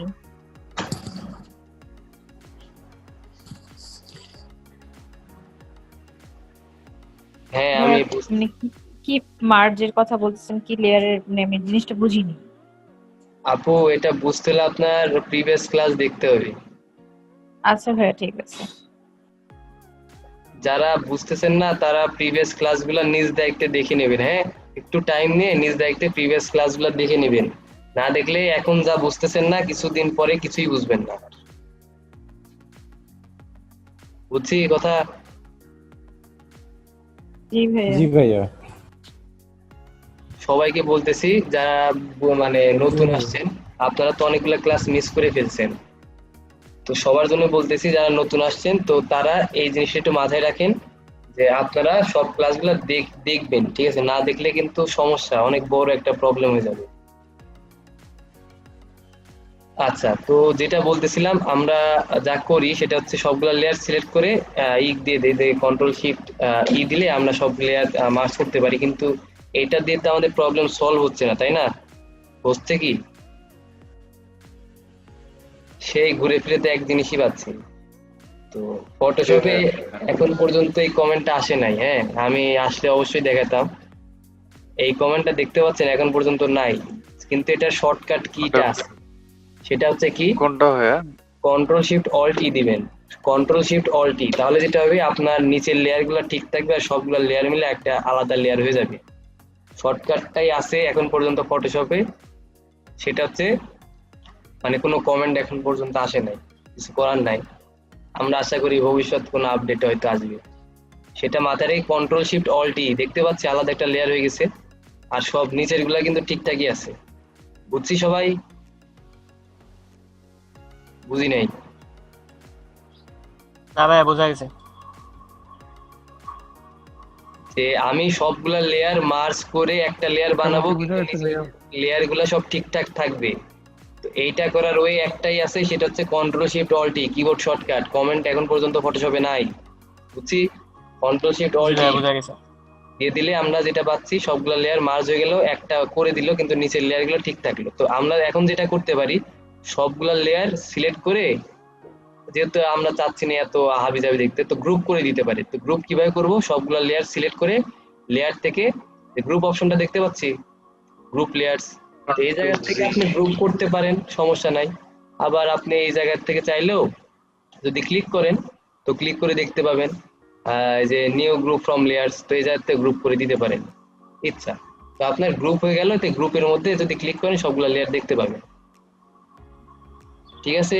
হ্যাঁ আমি আপনি কি মার্জের কথা বলছেন, কি লেয়ারের, আমি জিনিসটা বুঝিনি। আপু এটা বুঝতে হলে আপনার প্রিভিয়াস ক্লাস দেখতে হবে। আচ্ছা ভাইয়া ঠিক আছে। যারা বুঝতেছেন না তারা প্রিভিয়াস ক্লাসগুলো নিজ দায়িত্বে দেখে নেবেন, হ্যাঁ, একটু টাইম নিয়ে নিজ দায়িত্বে প্রিভিয়াস ক্লাসগুলো দেখে নেবেন। না দেখলে এখন যা বুঝতেছেন না, কিছুদিন পরে কিছুই বুঝবেন না। বুঝছি কথা? জি ভাইয়া। সবাইকে বলতেছি যারা মানে নতুন আসছেন, আপনারা তো অনেকগুলো ক্লাস মিস করে ফেলছেন, তো সবার জন্য বলতেছি যারা নতুন আসছেন, তো তারা এই জিনিসটা একটু মাথায় রাখেন যে আপনারা সব ক্লাসগুলো দেখবেন, ঠিক আছে? না দেখলে কিন্তু সমস্যা, অনেক বড় একটা প্রবলেম হয়ে যাবে। আচ্ছা, তো যেটা বলতেছিলাম, আমরা যা করি সেটা হচ্ছে সবগুলা লেয়ার সিলেক্ট করে ই দিয়ে দিই, কন্ট্রোল শিফট ই দিলে আমরা সব লেয়ার মার্জ করতে পারি। কিন্তু এটা দিয়ে তো আমাদের প্রবলেম সলভ হচ্ছে না, তাই না? হচ্ছে কি, সেই ঘুরে ফিরে তো এক জিনিসই পাচ্ছি। তো ফটোশপে এখন পর্যন্ত এই কমেন্টটা আসে নাই, হ্যাঁ, আমি আসলে অবশ্যই দেখাতাম। এই কমেন্টটা দেখতে পাচ্ছেন এখন পর্যন্ত নাই, কিন্তু এটার শর্টকাট কিটা আছে, সেটা হচ্ছে কি, কোনটা ভাইয়া? কন্ট্রোল শিফট অল্ট ই দিবেন, কন্ট্রোল শিফট অল্ট ই, তাহলে যেটা হবে আপনার নিচের লেয়ার গুলো ঠিক থাকবে আর সবগুলো লেয়ার মিলে একটা আলাদা লেয়ার হয়ে যাবে। শর্টকাটটাই আছে এখন পর্যন্ত ফটোশপে, সেটা হচ্ছে মানে কোনো কমেন্ট এখন পর্যন্ত আসে নাই, কিছু করার নাই। আমরা আশা করি ভবিষ্যৎ কোনো আপডেট হয়তো আসবে, সেটা মাথায় রেখে কন্ট্রোল শিফট অল্ট ই, দেখতে পাচ্ছি আলাদা একটা লেয়ার হয়ে গেছে, আর সব নিচের গুলা কিন্তু ঠিকঠাকই আছে। বুঝছি সবাই? বুঝি নাই? না ভাইয়া বোঝা গেছে। যে আমি সবগুলা লেয়ার মার্জ করে একটা লেয়ার বানাবো, লেয়ার গুলা সব ঠিকঠাক থাকবে। তো এইটা করার ওয়ে একটাই আছে, সেটা হচ্ছে কন্ট্রোল শিফট অল্ট ই, কিবোর্ড শর্টকাট। কমেন্ট এখন পর্যন্ত ফটোশপে নাই, বুঝছি? কন্ট্রোল শিফট অল্ট ই বোঝা গেছে দিয়ে দিলে আমরা যেটা পাচ্ছি, সবগুলা লেয়ার মার্জ হয়ে গেল, একটা করে দিল, কিন্তু নিচের লেয়ার গুলো ঠিক থাকলো। তো আমরা এখন যেটা করতে পারি, সবগুলা লেয়ার সিলেক্ট করে, যেহেতু আমরা চাচ্ছি না এত হাবিজাবি দেখতে, তো গ্রুপ করে দিতে পারি। তো গ্রুপ কিভাবে করব, সবগুলা লেয়ার সিলেক্ট করে লেয়ার থেকে গ্রুপ অপশনটা দেখতে পাচ্ছি, গ্রুপ লেয়ার্স, এই জায়গা থেকে আপনি গ্রুপ করতে পারেন, সমস্যা নাই। আবার আপনি এই জায়গা থেকে চাইলেও যদি ক্লিক করেন, তো ক্লিক করে দেখতে পাবেন যে নিউ গ্রুপ ফ্রম লেয়ার্স, তো এই জায়গাতে গ্রুপ করে দিতে পারেন ইচ্ছা। তো আপনার গ্রুপ হয়ে গেল, তো গ্রুপের মধ্যে যদি ক্লিক করেন সবগুলা লেয়ার দেখতে পাবেন। ঠিক আছে?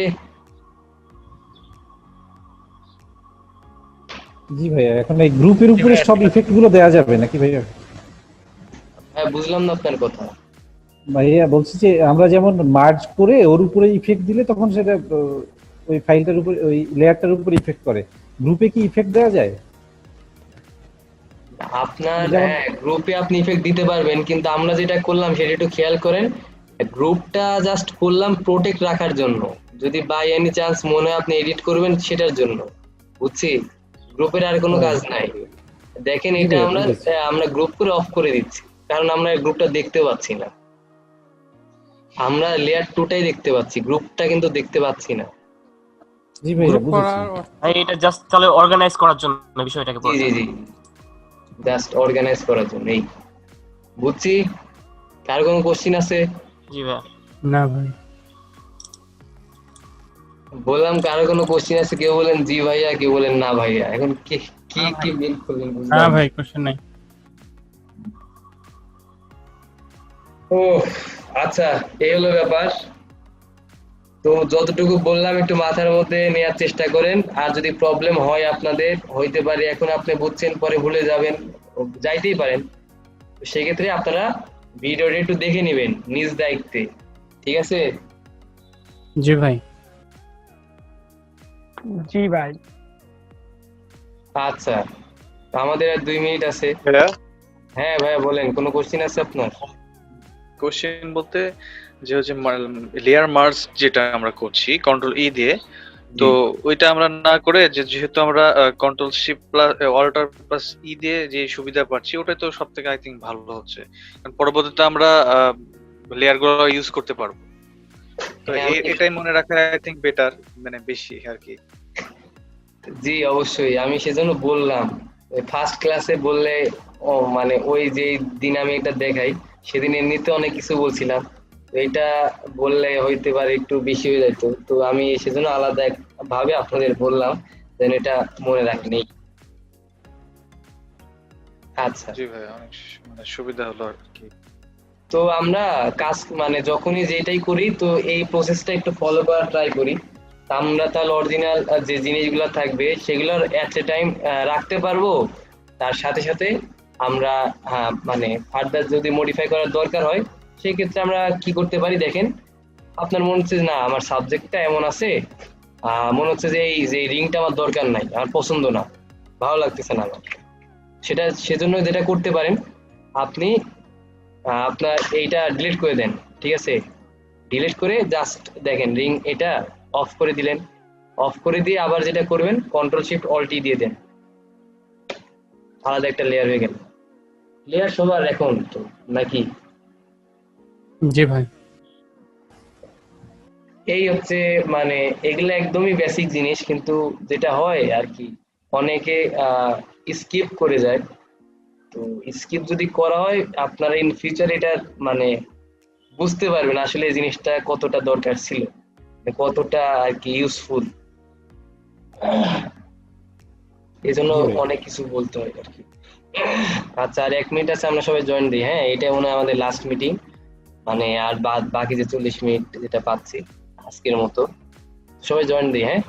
জি ভাইয়া, এখন এই গ্রুপের উপরে সব ইফেক্ট গুলো দেওয়া যাবে নাকি ভাইয়া? হ্যাঁ, বুঝলাম না আপনার কথা। ভাইয়া বলছি যে আমরা যেমন মার্জ করে ওর উপরে ইফেক্ট দিলে তখন সেটা ওই ফাইলটার উপর, ওই লেয়ারটার উপর ইফেক্ট করে। গ্রুপে কি ইফেক্ট দেওয়া যায়? আপনার হ্যাঁ, গ্রুপে আপনি ইফেক্ট দিতে পারবেন, কিন্তু আমরা যেটা করলাম সেটা একটু খেয়াল করেন। গ্রুপটা জাস্ট করলাম প্রোটেক্ট রাখার জন্য, যদি বাই এনি চান্স মনে হয় আপনি এডিট করবেন সেটার জন্য, বুঝছি? গ্রুপের আর কোনো কাজ নাই। দেখেন এটা আমরা গ্রুপ করে অফ করে দিচ্ছি, কারণ আমরা গ্রুপটা দেখতে পাচ্ছি না। আমরা লেয়ার 2টাই দেখতে পাচ্ছি, গ্রুপটা কিন্তু দেখতে পাচ্ছি না। জি ভাইয়া, বুঝেছি। এটা জাস্ট তাহলে অর্গানাইজ করার জন্য বিষয়টাকে জি জি জি, জাস্ট অর্গানাইজ করার জন্য। এই বুঝছি। কার কোনো কোশ্চিন আছে? জি ভাই। না ভাই, বললাম কারো কোনো কোশ্চিন আছে? কেউ বলেন জি ভাইয়া, কেউ বলেন না ভাইয়া। এখন কি কি কি মেল করলেন? না ভাই, কোশ্চেন নাই। ও আচ্ছা, এই হলো ব্যাপার। তো যতটুকু বললাম একটু মাথার মধ্যে নেওয়ার চেষ্টা করেন। আর যদি প্রবলেম হয় আপনাদের, হইতে পারে এখন আপনি বুঝছেন পরে ভুলে যাবেন, যাইতেই পারেন, সেক্ষেত্রে আপনারা ভিডিওটা একটু দেখে নেবেন নিজ দায়িত্বে। ঠিক আছে? জি ভাই। জি ভাই। আচ্ছা, আমাদের আর 2 মিনিট আছে। হ্যাঁ ভাইয়া বলেন, কোনো কোশ্চিন আছে আপনার? কোশ্চেন বলতে যে হচ্ছে লেয়ার মার্জ যেটা আমরা করছি কন্ট্রোল ই দিয়ে, তো ওইটা আমরা না করে যেহেতু আমরা control shift plus alt plus E দিয়ে যে সুবিধা পাচ্ছি, ওটাই তো সব থেকে আই থিঙ্ক ভালো হচ্ছে, কারণ পরবর্তীতে আমরা লেয়ার গুলো ইউজ করতে পারবো। তো এটাই মনে রাখা আই থিঙ্ক বেটার, মানে বেশি আর কি। জি অবশ্যই, আমি সেজন্য বললাম ফার্স্ট ক্লাসে বললে মানে ওই যে দিন আমি এটা দেখাই সেদিন এমনিতে অনেক কিছু বলছিলাম, তো এটা বললে হইতে পারে একটু বেশি হয়ে যেত, তো আমি সেজন্য আলাদা ভাবে আপনাদের বললাম যেন এটা মনে রাখেনি। আচ্ছা জি ভাই, অনেক মানে সুবিধা হলো আর কি। তো আমরা কাজ মানে যখনই যেটাই করি তো এই প্রসেসটা একটু ফলো করার ট্রাই করি। আমরা তাহলে অরিজিনাল যে জিনিসগুলো থাকবে সেগুলোর এট এ টাইম রাখতে পারবো, তার সাথে সাথে আমরা মানে ফার্দার যদি মডিফাই করার দরকার হয় সেই ক্ষেত্রে আমরা কি করতে পারি। দেখেন আপনার মনে হচ্ছে না আমার সাবজেক্টটা এমন আছে, মনে হচ্ছে যে এই যে রিংটা আমার দরকার নাই, আমার পছন্দ না, ভালো লাগতেছে না আমার, সেজন্য যেটা করতে পারেন আপনি আপনার এইটা ডিলিট করে দেন। ঠিক আছে? ডিলিট করে জাস্ট দেখেন রিং এটা অফ করে দিলেন, অফ করে দিয়ে আবার যেটা করবেন কন্ট্রোল শিফট অল্ট ই দিয়ে দেন, আলাদা একটা লেয়ার হয়ে গেল। লেয়ার সবার এখন তো নাকি? জি ভাই। এই হচ্ছে মানে এগুলো একদমই বেসিক জিনিস, কিন্তু যেটা হয় আর কি অনেকে স্কিপ করে যায়। তো স্কিপ যদি করা হয় আপনারা ইন ফিউচার এটা মানে বুঝতে পারবেন আসলে এই জিনিসটা কতটা দরকার ছিল, কতটা আর কি ইউজফুল। এই জন্য অনেক কিছু বলতে হয় আর কি। আচ্ছা, আর 1 মিনিট আছে, আমরা সবাই জয়েন দিই। হ্যাঁ, এটা মনে হয় আমাদের লাস্ট মিটিং, মানে আর বাকি যে 40 মিনিট যেটা পাচ্ছি আজকের মতো, সবাই জয়েন দিই। হ্যাঁ।